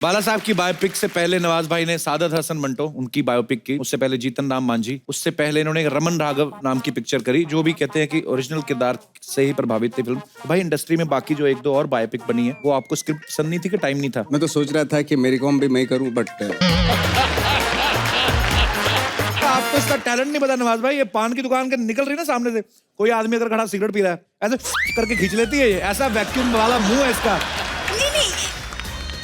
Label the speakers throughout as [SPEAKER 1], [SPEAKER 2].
[SPEAKER 1] बाला साहब की बायोपिक से पहले नवाज भाई ने सादत हसन मंटो उनकी बायोपिक की, उससे पहले जीतन राम मांझी, उससे पहले इन्होंने रमन राघव नाम की पिक्चर करी, जो भी कहते हैं कि ओरिजिनल किरदार से ही प्रभावित थी फिल्म। भाई इंडस्ट्री में बाकी जो एक दो और बायोपिक बनी है, वो आपको स्क्रिप्ट पसंद नहीं थी कि टाइम नहीं था?
[SPEAKER 2] मैं तो सोच रहा था कि मेरी कॉम भी मैं करूं, बट
[SPEAKER 1] आपको इसका टैलेंट नहीं पता नवाज भाई। ये पान की दुकान के निकल रही है ना सामने से, कोई आदमी अगर खड़ा सिगरेट पी रहा है ऐसे करके खींच लेती है, ये ऐसा वैक्यूम वाला मुंह है इसका।
[SPEAKER 3] नहीं,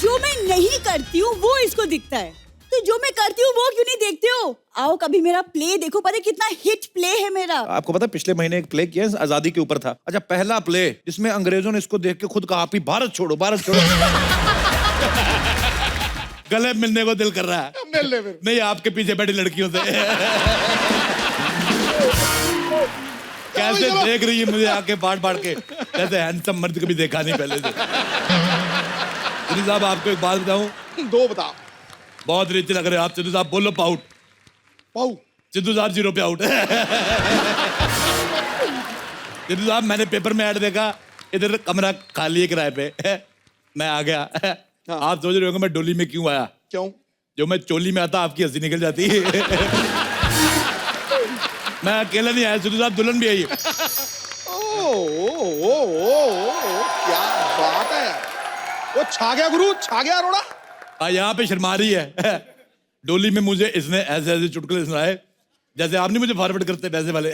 [SPEAKER 3] जो मैं नहीं करती हूँ वो इसको दिखता है, तो जो मैं करती हूँ वो क्यों नहीं देखते हो? आओ कभी मेरा प्ले देखो, पता है कितना हिट प्ले है मेरा।
[SPEAKER 1] आपको पता है पिछले महीने एक प्ले किया आजादी के ऊपर था। अच्छा, पहला प्ले जिसमें अंग्रेजों ने इसको देख के खुद कहा आप भारत छोड़ो, भारत छोड़ो। गले मिलने को दिल कर रहा है। नहीं, आपके पीछे बैठी लड़कियों से। कैसे देख रही है मुझे आके बाढ़ बाढ़ के, जैसे हैंडसम मर्द कभी देखा नहीं पहले से। साहब आपको एक बात बताऊं?
[SPEAKER 4] दो बता।
[SPEAKER 1] बहुत रिच लग रहे हो आप सिद्धू साहब। बोलो पाउट।
[SPEAKER 4] पाऊ।
[SPEAKER 1] सिद्धू साहब 0 पे आउट। सिद्धू साहब मैंने पेपर में ऐड देखा, इधर कमरा खाली है किराए पे। मैं आ गया।
[SPEAKER 4] हाँ।
[SPEAKER 1] आप सोच रहे होंगे मैं डोली में क्यों आया?
[SPEAKER 4] क्यों?
[SPEAKER 1] जो मैं चोली में आता आपकी हंसी निकल जाती। मैं अकेला नहीं आया, सिद्धू साहब दुल्हन भी आई।
[SPEAKER 4] क्या बात है, वो छा गया गुरु, छा गया अरोड़ा।
[SPEAKER 1] यहाँ पे शर्मा रही है। डोली में मुझे इसने ऐसे ऐसे चुटकुले सुनाए जैसे आप नहीं मुझे फॉरवर्ड करते पैसे वाले।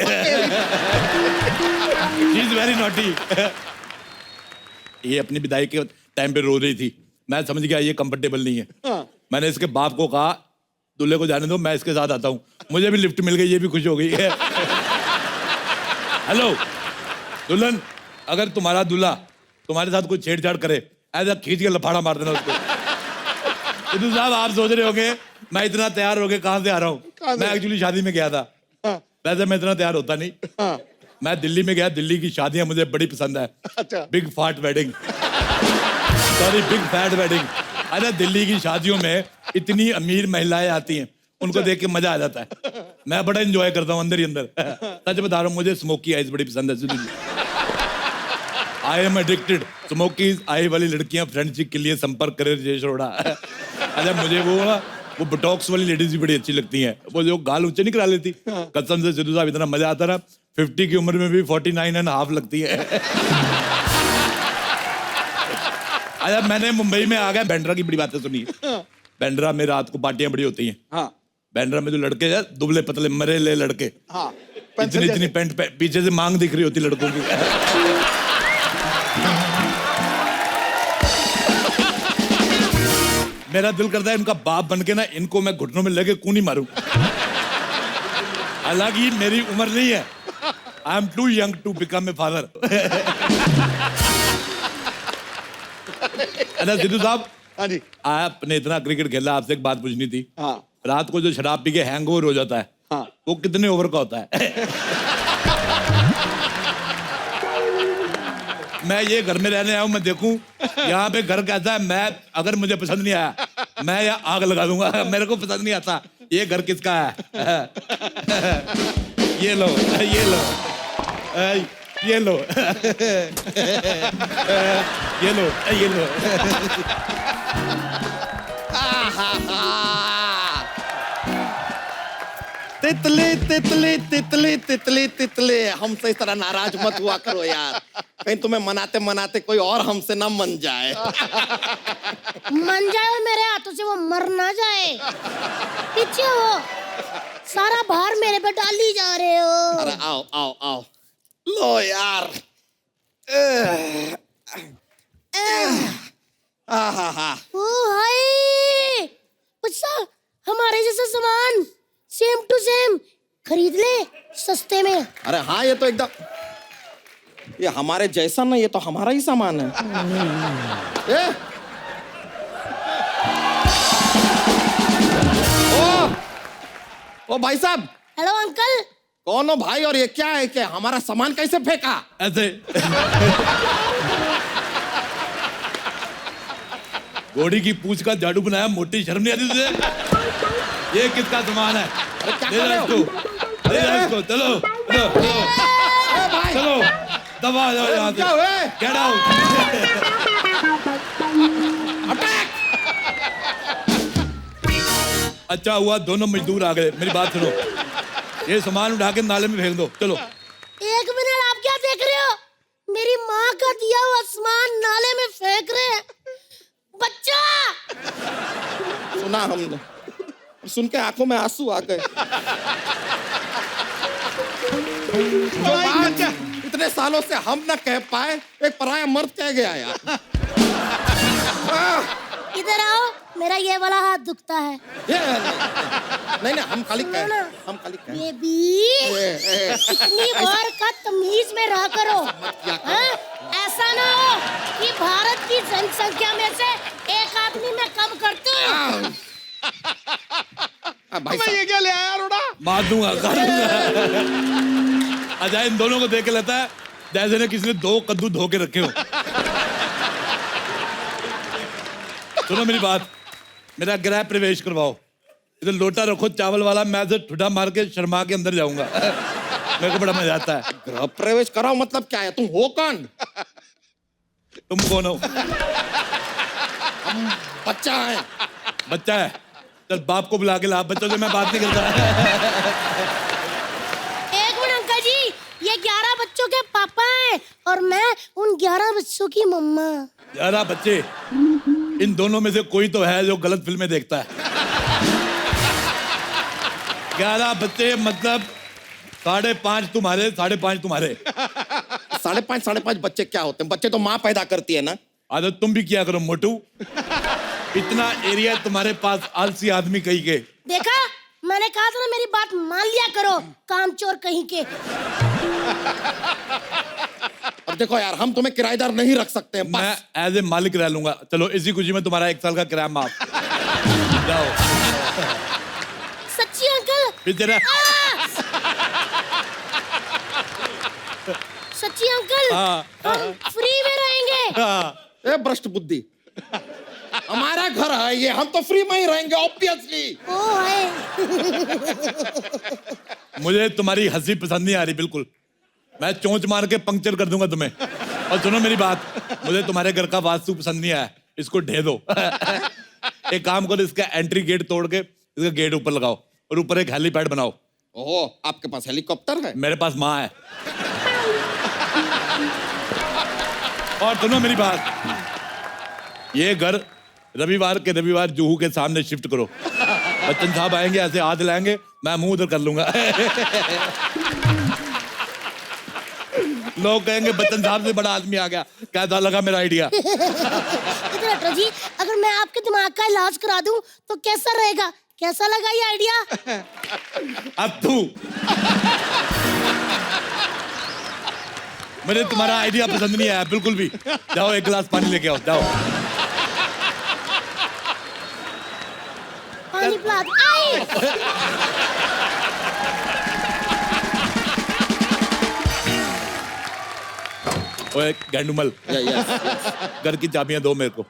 [SPEAKER 1] She is very naughty। ये अपनी विदाई के टाइम पे रो रही थी, मैं समझ गया ये कंफर्टेबल नहीं है।
[SPEAKER 4] हाँ।
[SPEAKER 1] मैंने इसके बाप को कहा दूल्हे को जाने दो, मैं इसके साथ आता हूँ। मुझे भी लिफ्ट मिल गई, ये भी खुश हो गई है। हेलो दुल्हन, अगर तुम्हारा दूल्हा तुम्हारे साथ कोई छेड़छाड़ करे, ऐसा खींच के लफाड़ा मार देना उसको। सिद्धू साहब आप सोच रहे होंगे मैं इतना तैयार हो गया कहाँ से आ रहा हूँ? मैं एक्चुअली शादी में गया था।
[SPEAKER 4] हाँ।
[SPEAKER 1] वैसे मैं इतना तैयार होता नहीं।
[SPEAKER 4] हाँ।
[SPEAKER 1] मैं दिल्ली में गया, दिल्ली की शादियां मुझे बड़ी पसंद है।
[SPEAKER 4] अच्छा।
[SPEAKER 1] Big fat wedding, sorry big fat wedding. अरे दिल्ली की शादियों में इतनी अमीर महिलाएं आती हैं, उनको देख के मजा आ जाता है। मैं बड़ा एंजॉय करता हूँ अंदर ही अंदर। सच बता रहा हूँ, मुझे स्मोकी आइज बड़ी पसंद है Sidhu ji. I am addicted. Smoky eye वाली लड़कियां फ्रेंडशिप के लिए संपर्क करे राजेश अरोड़ा। अच्छा, मुझे वो बोटॉक्स वाली लेडीज भी बड़ी अच्छी लगती हैं, वो जो गाल ऊंचे नहीं करा लेती। कसम से सिद्धू साहब इतना मजा आता रहा, 50 की उम्र में भी 49.5 लगती है। अच्छा, मैंने मुंबई में आ गया, बैंड्रा की बड़ी बातें सुनी। बैंड्रा में रात को पार्टियां बड़ी होती हैं।
[SPEAKER 4] हाँ।
[SPEAKER 1] बैंड्रा में जो लड़के हैं दुबले पतले मरेले लड़के,
[SPEAKER 4] हाँ।
[SPEAKER 1] इतनी पैंट पीछे से मांग दिख रही होती लड़कों की। मेरा दिल करता है इनका बाप बन के ना इनको मैं घुटनों में लेके कूनी मारूं। हालांकि मेरी उम्र नहीं है, I am too young to become a father. अच्छा सिद्धू साहब,
[SPEAKER 4] हाँ जी।
[SPEAKER 1] आपने इतना क्रिकेट खेला, आपसे एक बात पूछनी थी।
[SPEAKER 4] हाँ।
[SPEAKER 1] रात को जो शराब पी के हैंगओवर हो जाता है,
[SPEAKER 4] हाँ।
[SPEAKER 1] वो कितने ओवर का होता है? मैं ये घर में रहने आया हूं, मैं देखूं यहाँ पे घर कैसा है। मैं अगर मुझे पसंद नहीं आया, मैं यहाँ आग लगा दूंगा। मेरे को पसंद नहीं आता ये घर किसका है। ये लो, ये लो, ये लो, ये लो, ये लो।
[SPEAKER 5] तितली तितली तितली तितली तितली, हमसे इस तरह नाराज मत हुआ करो यार, कहीं तुम्हें मनाते मनाते कोई और हमसे ना मन जाए।
[SPEAKER 6] मन जाए और मेरे हाथों से वो मर ना जाए। पीछे हो, सारा भार मेरे पे डाली जा रहे हो।
[SPEAKER 5] अरे आओ आओ आओ, लो यार।
[SPEAKER 6] ओ हाय, अच्छा हमारे जैसा सामान सेम टू सेम खरीद ले सस्ते में।
[SPEAKER 5] अरे हाँ, ये तो एकदम, ये हमारे जैसा ना, ये तो हमारा ही सामान है। ओ भाई साहब।
[SPEAKER 6] Hello uncle.
[SPEAKER 5] कौन हो भाई, और ये क्या है कि हमारा सामान कैसे फेंका?
[SPEAKER 1] ऐसे घोड़ी की पूंछ का झाड़ू बनाया, मोटी शर्म नहीं आती तुझे? ये किसका सामान है? ले जा इसको, ले जा इसको। चलो चलो चलो, दबा जाओ यहाँ से। Get out.
[SPEAKER 5] अटैक।
[SPEAKER 1] अच्छा हुआ दोनों मजदूर आ गए। मेरी बात सुनो, ये सामान उठा के नाले में फेंक दो। चलो।
[SPEAKER 6] एक मिनट, आप क्या देख रहे हो? मेरी माँ का दिया हुआ सामान नाले में फेंक रहे हैं। बच्चा!
[SPEAKER 5] सुना हमने, सुन के आंखों में आंसू आ गए। जो बात इतने सालों से हम न कह पाए, एक पराया मर्द कह गया यार।
[SPEAKER 6] इधर आओ, मेरा ये वाला हाथ दुखता है।
[SPEAKER 5] ये नहीं नहीं, हम खाली कह, हम खाली कह।
[SPEAKER 6] बेबी, इतनी बार का तमीज में रहा करो। हाँ? ऐसा ना हो कि भारत की जनसंख्या में से एक आदमी मैं कम कर दूं।
[SPEAKER 5] भाई
[SPEAKER 4] मैं ये क्या ले आया रोड़ा?
[SPEAKER 1] मार दूंगा। अजय इन दोनों को देख के लगता है जैसे ने किसी ने 2 कद्दू धो के रखे हो। सुनो मेरी बात, मेरा गृह प्रवेश करवाओ। इधर लोटा रखो चावल वाला, मैं से ठुडा मार के शर्मा के अंदर जाऊंगा। मेरे को बड़ा मजा आता है।
[SPEAKER 5] गृह प्रवेश कराओ मतलब क्या है? तुम हो कौन?
[SPEAKER 1] तुम कौन हो?
[SPEAKER 5] बच्चा है।
[SPEAKER 1] बच्चा है? चल बाप को बुला के ला, बच्चों से मैं बात नहीं करता।
[SPEAKER 6] एक मिनट अंकल जी, ये 11 बच्चों के पापा हैं और मैं उन 11 बच्चों की मम्मा।
[SPEAKER 1] 11 बच्चे? इन दोनों में से कोई तो है जो गलत फिल्में देखता है। 11 बच्चे मतलब 5.5 तुम्हारे, 5.5 तुम्हारे।
[SPEAKER 5] 5.5 बच्चे क्या होते हैं? बच्चे तो माँ पैदा करती है ना।
[SPEAKER 1] आदत तुम भी किया करो मोटू। इतना एरिया तुम्हारे पास, आलसी आदमी कहीं के।
[SPEAKER 6] देखा, मैंने कहा था ना, मेरी बात मान लिया करो, कामचोर कहीं के।
[SPEAKER 5] अब देखो यार, हम तुम्हें किराएदार नहीं रख सकते हैं।
[SPEAKER 1] मैं एज ए मालिक रह लूंगा। चलो इसी खुशी में तुम्हारा 1 साल का किराया माफ। जाओ।
[SPEAKER 6] सच्ची अंकल?
[SPEAKER 1] फिर तेरा
[SPEAKER 6] सच्ची अंकल?
[SPEAKER 1] हाँ।
[SPEAKER 6] हम फ्री में रहेंगे।
[SPEAKER 5] ए भ्रष्ट बुद्धि, हमारा घर है ये, हम तो फ्री में ही रहेंगे ऑब्वियसली।
[SPEAKER 6] ओ है।
[SPEAKER 1] मुझे तुम्हारी हंसी पसंद नहीं आ रही बिल्कुल। मैं चोंच मार के पंक्चर कर दूंगा तुम्हें। और सुनो मेरी बात, मुझे तुम्हारे घर का वास्तु पसंद नहीं आया, इसको ढे दो। एक काम करो, इसका एंट्री गेट तोड़ के इसका गेट ऊपर लगाओ और ऊपर एक हेलीपैड बनाओ।
[SPEAKER 5] ओहो, आपके पास हेलीकॉप्टर है?
[SPEAKER 1] मेरे पास माँ है। और सुनो मेरी बात, ये घर रविवार के रविवार जुहू के सामने शिफ्ट करो। बच्चन साहब आएंगे, ऐसे हाथ लाएंगे, मैं मुंह उधर कर लूंगा। लोग कहेंगे बच्चन साहब से बड़ा आदमी आ गया। कैसा लगा मेरा आइडिया?
[SPEAKER 6] इधर हटो जी, अगर मैं आपके दिमाग का इलाज करा दूं तो कैसा रहेगा? कैसा लगा ये आइडिया?
[SPEAKER 1] अब तू मुझे तुम्हारा आइडिया पसंद नहीं आया बिल्कुल भी। जाओ 1 गिलास पानी लेके आओ, जाओ।
[SPEAKER 6] पानी पिला दो। आई!
[SPEAKER 1] ओए गैंडुमल, घर की चाबियां दो मेरे को।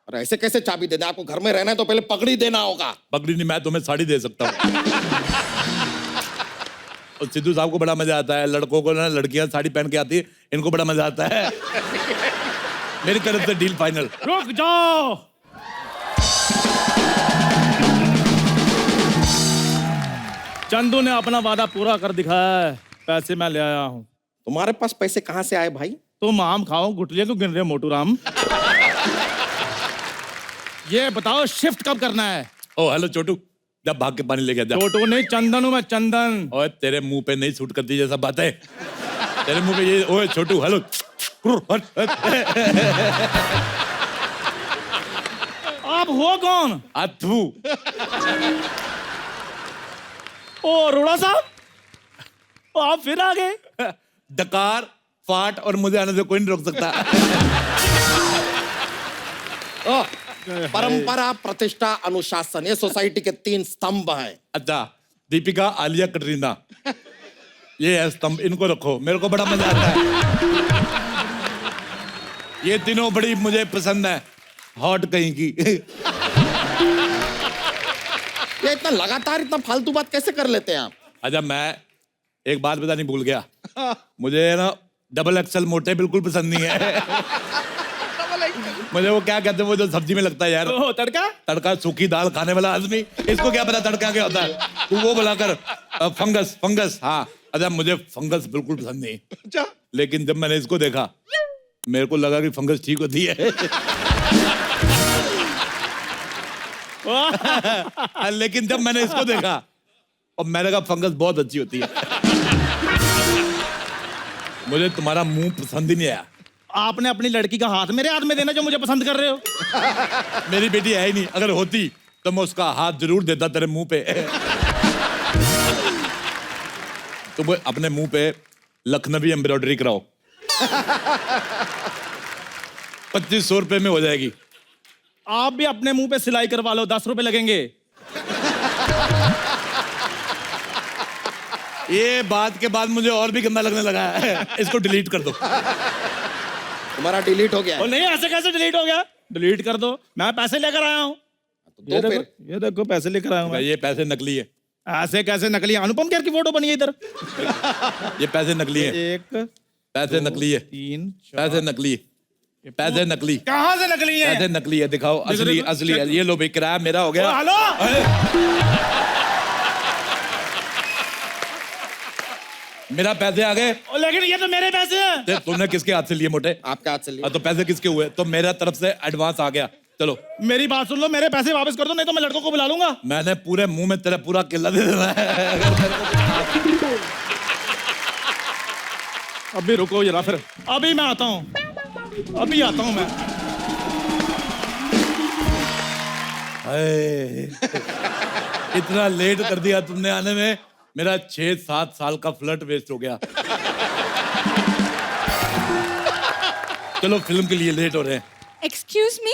[SPEAKER 5] अरे ऐसे कैसे चाबी दे दे? आपको घर में रहना है तो पहले पगड़ी देना होगा।
[SPEAKER 1] पगड़ी नहीं, मैं तुम्हें साड़ी दे सकता हूँ। और सिद्धू साहब को बड़ा मजा आता है, लड़कों को ना, लड़कियां साड़ी पहन के आती है, इनको बड़ा मजा आता है। मेरी तरफ से डील फाइनल।
[SPEAKER 7] रुक जाओ। चंदू ने अपना वादा पूरा कर दिखाया है, पैसे मैं ले आया हूँ।
[SPEAKER 5] तुम्हारे पास पैसे कहाँ से आए भाई?
[SPEAKER 7] तुम आम खाओ, गुटलियां क्यों गिन रहे हो मोटू राम? ये बताओ शिफ्ट कब करना है?
[SPEAKER 1] ओ हेलो छोटू, जब भाग के पानी लेके जा।
[SPEAKER 7] छोटू नहीं, चंदन हूँ मैं, चंदन।
[SPEAKER 1] ओए तेरे मुंह पे नहीं सूट करती जैसा बात है। तेरे मुंह पे ये, ओए छोटू हेलो।
[SPEAKER 7] आप हो कौन?
[SPEAKER 1] अथू।
[SPEAKER 7] ओ अरोड़ा साहब, आप फिर आ गए।
[SPEAKER 1] डकार, फाट और मुझे आने से कोई नहीं रोक सकता।
[SPEAKER 5] परंपरा, प्रतिष्ठा, अनुशासन, ये सोसाइटी के 3 स्तंभ हैं।
[SPEAKER 1] अच्छा, दीपिका, आलिया, कटरीना, ये है स्तंभ, इनको रखो। मेरे को बड़ा मजा आता है। ये तीनों बड़ी मुझे पसंद है। हॉट कहीं की।
[SPEAKER 5] ये इतना लगातार इतना फालतू बात कैसे कर लेते हैं आप?
[SPEAKER 1] अच्छा, मैं एक बात बतानी भूल गया। मुझे ना डबल एक्सल मोटे बिल्कुल पसंद नहीं है। मुझे वो क्या कहते हैं वो जो सब्जी में लगता है यार,
[SPEAKER 7] ओ, तड़का।
[SPEAKER 1] तड़का, सूखी दाल खाने वाला आदमी, इसको क्या पता तड़का क्या होता है? तू वो बुलाकर फंगस, फंगस। हाँ, अच्छा मुझे फंगस बिल्कुल पसंद नहीं,
[SPEAKER 4] अच्छा
[SPEAKER 1] लेकिन जब मैंने इसको देखा मेरे को लगा कि फंगस ठीक होती है। लेकिन जब मैंने इसको देखा और मैंने कहा फंगस बहुत अच्छी होती है। मुझे तुम्हारा मुंह पसंद ही नहीं आया।
[SPEAKER 7] आपने अपनी लड़की का हाथ मेरे हाथ में देना जो मुझे पसंद कर रहे हो।
[SPEAKER 1] मेरी बेटी है ही नहीं, अगर होती तो मैं उसका हाथ जरूर देता तेरे मुंह पे। तुम अपने मुंह पे लखनवी एम्ब्रॉयडरी कराओ, 2500 रुपए में हो जाएगी।
[SPEAKER 7] आप भी अपने मुंह पे सिलाई करवा लो, 10 रुपए लगेंगे।
[SPEAKER 1] ये बात के बाद मुझे और भी गंदा लगने लगा है। इसको डिलीट कर दो।
[SPEAKER 5] तुम्हारा डिलीट हो गया
[SPEAKER 7] और
[SPEAKER 5] है।
[SPEAKER 7] नहीं, ऐसे कैसे डिलीट हो गया? डिलीट कर दो, मैं पैसे लेकर आया हूँ।
[SPEAKER 5] दो फिर।
[SPEAKER 7] ये देखो पैसे लेकर आया हूँ मैं।
[SPEAKER 1] ये पैसे नकली है,
[SPEAKER 7] ऐसे कैसे नकली? अनुपम खेर की फोटो बनी है इधर।
[SPEAKER 1] ये पैसे नकली है,
[SPEAKER 7] 1
[SPEAKER 1] पैसे नकली है,
[SPEAKER 7] 3
[SPEAKER 1] पैसे नकली है, पैसे नकली,
[SPEAKER 7] कहाँ से नकली है?
[SPEAKER 1] पैसे नकली है। दिखाओ असली,
[SPEAKER 7] देखो,
[SPEAKER 1] असली है। ये लो भाई, किराया मेरा हो गया।
[SPEAKER 7] हेलो,
[SPEAKER 1] मेरा पैसे आ गए।
[SPEAKER 7] लेकिन ये तो मेरे पैसे हैं।
[SPEAKER 1] तुमने किसके हाथ से लिए मोटे?
[SPEAKER 5] आपका हाथ से लिया।
[SPEAKER 1] तो पैसे किसके हुए? तो मेरा तरफ से एडवांस आ गया। चलो
[SPEAKER 7] मेरी बात सुन लो, मेरे पैसे वापस कर दो, नहीं तो मैं लड़कों को बुला लूंगा।
[SPEAKER 1] मैंने पूरे मुंह में तेरा पूरा किला दे देना है।
[SPEAKER 7] अभी रुको जरा, फिर अभी मैं आता हूँ, अभी आता हूँ मैं।
[SPEAKER 1] हाय, इतना लेट कर दिया तुमने आने में। मेरा 6-7 साल का फ्लर्ट वेस्ट हो गया। चलो फिल्म के लिए लेट हो रहे हैं।
[SPEAKER 8] एक्सक्यूज मी,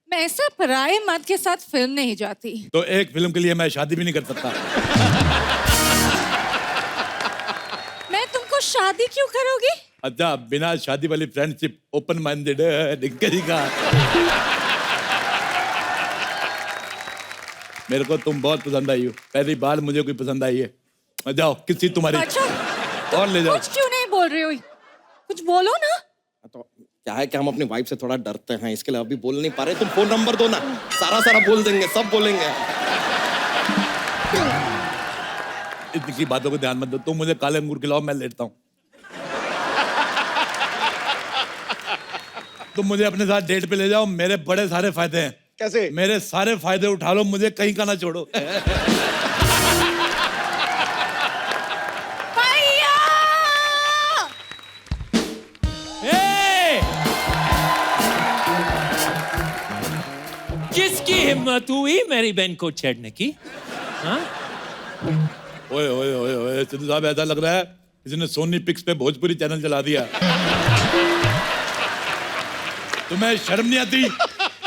[SPEAKER 8] मैं ऐसा पराये मर्द के साथ फिल्म नहीं जाती।
[SPEAKER 1] तो एक फिल्म के लिए मैं शादी भी नहीं कर सकता।
[SPEAKER 8] मैं तुमको शादी क्यों करोगी?
[SPEAKER 1] अच्छा, बिना शादी वाली फ्रेंडशिप, ओपन माइंडेड का। मेरे को तुम बहुत पसंद आई हो, पहली बार मुझे कोई पसंद आई है। जाओ किसी तुम्हारी
[SPEAKER 8] अच्छा,
[SPEAKER 1] और ले जाओ।
[SPEAKER 8] कुछ क्यों नहीं बोल रही हो? कुछ बोलो ना।
[SPEAKER 5] तो क्या है कि हम अपनी वाइफ से थोड़ा डरते हैं, इसके लिए अभी बोल नहीं पा रहे। तुम फोन नंबर दो ना, सारा सारा बोल देंगे, सब बोलेंगे।
[SPEAKER 1] इतनी बातों को ध्यान मत दो। तुम मुझे काले अंगूर खिलाओ, मैं लेटता हूँ। तुम मुझे अपने साथ डेट पे ले जाओ, मेरे बड़े सारे फायदे हैं।
[SPEAKER 4] कैसे?
[SPEAKER 1] मेरे सारे फायदे उठा लो, मुझे कहीं का ना छोड़ो।
[SPEAKER 8] भैया!
[SPEAKER 9] किसकी हिम्मत हुई मेरी बहन को छेड़ने की? हाँ?
[SPEAKER 1] ओए ओए ओए ओए, सिद्धू साहब ऐसा लग रहा है इसने सोनी पिक्स पे भोजपुरी चैनल चला दिया। तुम्हें शर्म नहीं आती?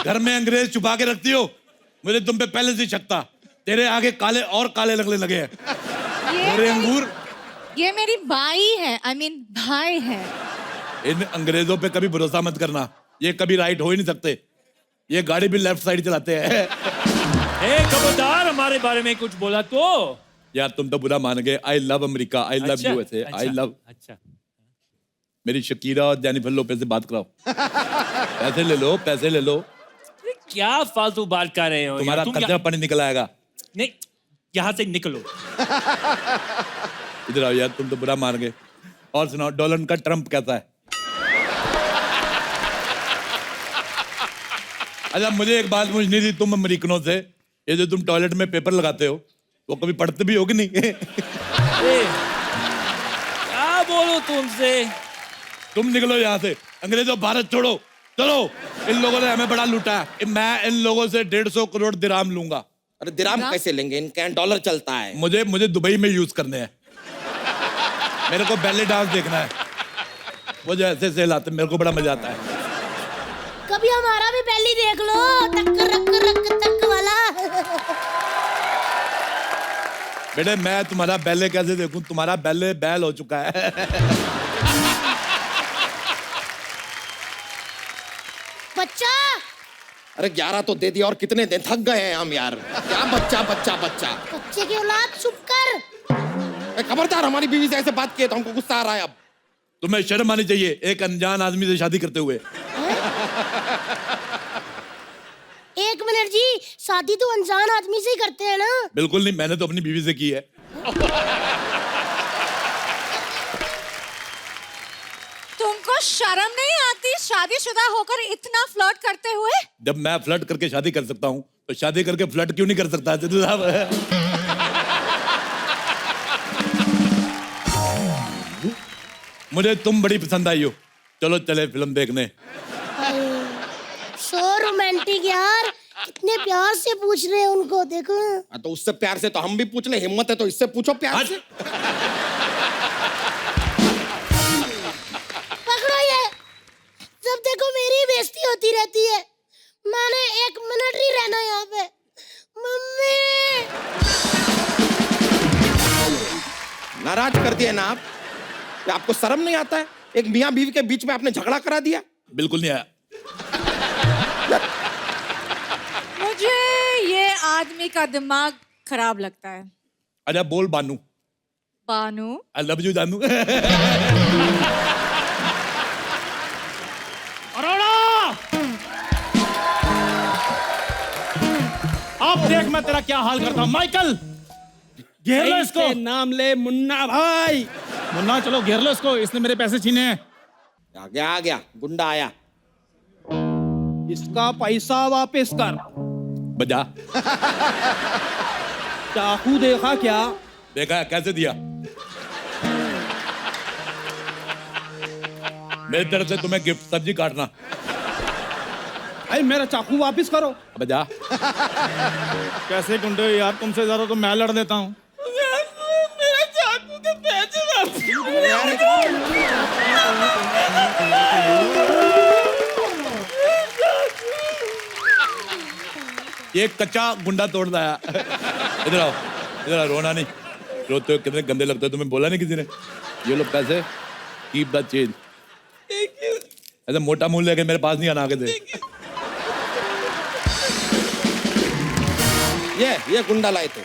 [SPEAKER 1] घर में अंग्रेज छुपा के रखती हो। मुझे तुम पे पहले से शक था। तेरे आगे काले और काले लगने लगे हैं। मेरे अंगूर।
[SPEAKER 8] ये मेरी बाई है, I mean भाई है।
[SPEAKER 1] इन अंग्रेजों पे कभी भरोसा मत करना, ये कभी राइट हो ही नहीं सकते। ये गाड़ी भी लेफ्ट साइड चलाते हैं।
[SPEAKER 9] खबरदार, हमारे बारे में कुछ बोला तो।
[SPEAKER 1] यार तुम तो बुरा मान गए। I love America, I love USA, I love.
[SPEAKER 9] अच्छा,
[SPEAKER 1] मेरी शकीरा और जेनिफर लोपेज से बात कराओ। पैसे ले लो, पैसे ले लो।
[SPEAKER 9] क्या फालतू बात कर रहे हो?
[SPEAKER 1] तुम्हारा
[SPEAKER 9] तुम
[SPEAKER 1] खर्चा पानी निकल आएगा।
[SPEAKER 9] नहीं, यहाँ से निकलो।
[SPEAKER 1] इधर आओ यार, तुम तो बुरा मान गए। और सुनाओ, डोनाल्ड का ट्रम्प कैसा है? अच्छा मुझे एक बात पूछनी थी तुम अमेरिकनों से, ये जो तुम टॉयलेट में पेपर लगाते हो वो कभी पढ़ते भी हो कि नहीं?
[SPEAKER 9] क्या बोलो तुमसे?
[SPEAKER 1] तुम निकलो यहाँ से। अंग्रेजों, भारत छोड़ो, चलो। इन लोगों ने हमें बड़ा लूटा है। मैं इन लोगों से 150 करोड़ दिराम लूंगा।
[SPEAKER 5] अरे दिराम कैसे लेंगे? इनके यहाँ डॉलर चलता है।
[SPEAKER 1] मुझे दुबई में यूज करने हैं। मेरे को बैले डांस देखना है। वो जो ऐसे ऐसे हिलाते, मेरे को बड़ा मजा आता है।
[SPEAKER 6] कभी हमारा भी बैली देख लो, टक रक रक टक वाला।
[SPEAKER 1] बेटे मैं तुम्हारा बैले कैसे देखूं? तुम्हारा बैले बैल हो चुका है।
[SPEAKER 6] बच्चा,
[SPEAKER 5] अरे 11 तो दे दिया, और कितने दिन? थक गए हैं हम यार। क्या बच्चा बच्चा बच्चा?
[SPEAKER 6] बच्चे की औलाद चुप कर।
[SPEAKER 5] खबरदार, हमारी बीवी से ऐसे बात किए तो हमको गुस्सा आ रहा है अब।
[SPEAKER 1] तुम्हें शर्म आनी चाहिए एक अनजान आदमी से शादी करते हुए।
[SPEAKER 6] एक मिनट जी, शादी तो अनजान आदमी से ही करते हैं ना।
[SPEAKER 1] बिल्कुल नहीं, मैंने तो अपनी बीवी से की है।
[SPEAKER 8] तुमको शर्म नहीं आती शादीशुदा होकर इतना फ्लर्ट करते हुए?
[SPEAKER 1] जब मैं फ्लर्ट करके शादी कर सकता हूँ तो शादी करके फ्लर्ट क्यों नहीं कर सकता सिद्धू साहब? मुझे तुम बड़ी पसंद आई हो, चलो चले फिल्म देखने।
[SPEAKER 6] सो रोमांटिक यार, कितने प्यार से पूछ रहे हैं उनको, देखो।
[SPEAKER 5] तो उससे प्यार से तो हम भी पूछ ले, हिम्मत है तो इससे पूछो प्यार से।
[SPEAKER 6] पकड़ो ये, जब देखो मेरी बेइज्जती होती रहती है। मैंने 1 मिनट नहीं रहना यहाँ पे। मम्मी,
[SPEAKER 5] नाराज कर दिए ना आप? क्या आपको शर्म नहीं आता है? एक मियाँ बीवी के बीच में आपने झगड़ा करा दिया।
[SPEAKER 1] बिल्कुल नहीं आया।
[SPEAKER 8] मुझे ये आदमी का दिमाग खराब लगता है।
[SPEAKER 1] अच्छा बोल बानू।
[SPEAKER 8] बानू?
[SPEAKER 1] आई लव यू जानू।
[SPEAKER 7] अरोड़ा! अब देख मैं तेरा क्या हाल करता हूँ। माइकल, घेर लो इसको।
[SPEAKER 2] नाम ले मुन्ना भाई।
[SPEAKER 7] मुन्ना चलो घेर लो इसको, इसने मेरे पैसे छीने हैं।
[SPEAKER 5] आ गया गुंडा आया।
[SPEAKER 2] इसका पैसा वापस कर।
[SPEAKER 1] बजा।
[SPEAKER 2] चाकू देखा क्या?
[SPEAKER 1] देखा कैसे दिया? मेरी तरफ से तुम्हें गिफ्ट, सब्जी काटना।
[SPEAKER 2] अरे मेरा चाकू वापस करो।
[SPEAKER 1] बजा।
[SPEAKER 7] कैसे गुंडे हो यार, तुमसे ज्यादा तो मैं लड़ देता हूँ।
[SPEAKER 8] मेरा चाकू के पैसे वापस।
[SPEAKER 1] ये कच्चा गुंडा तोड़ लाया। इधर आओ, इधर आओ, रोना नहीं। रोते हो कितने गंदे लगते हो, तुम्हें बोला नहीं किसी ने? ये लो पैसे, कीप द चेंज। ऐसे मोटा मुंह लेके मेरे पास नहीं आना आगे से।
[SPEAKER 5] ये गुंडा लाए थे।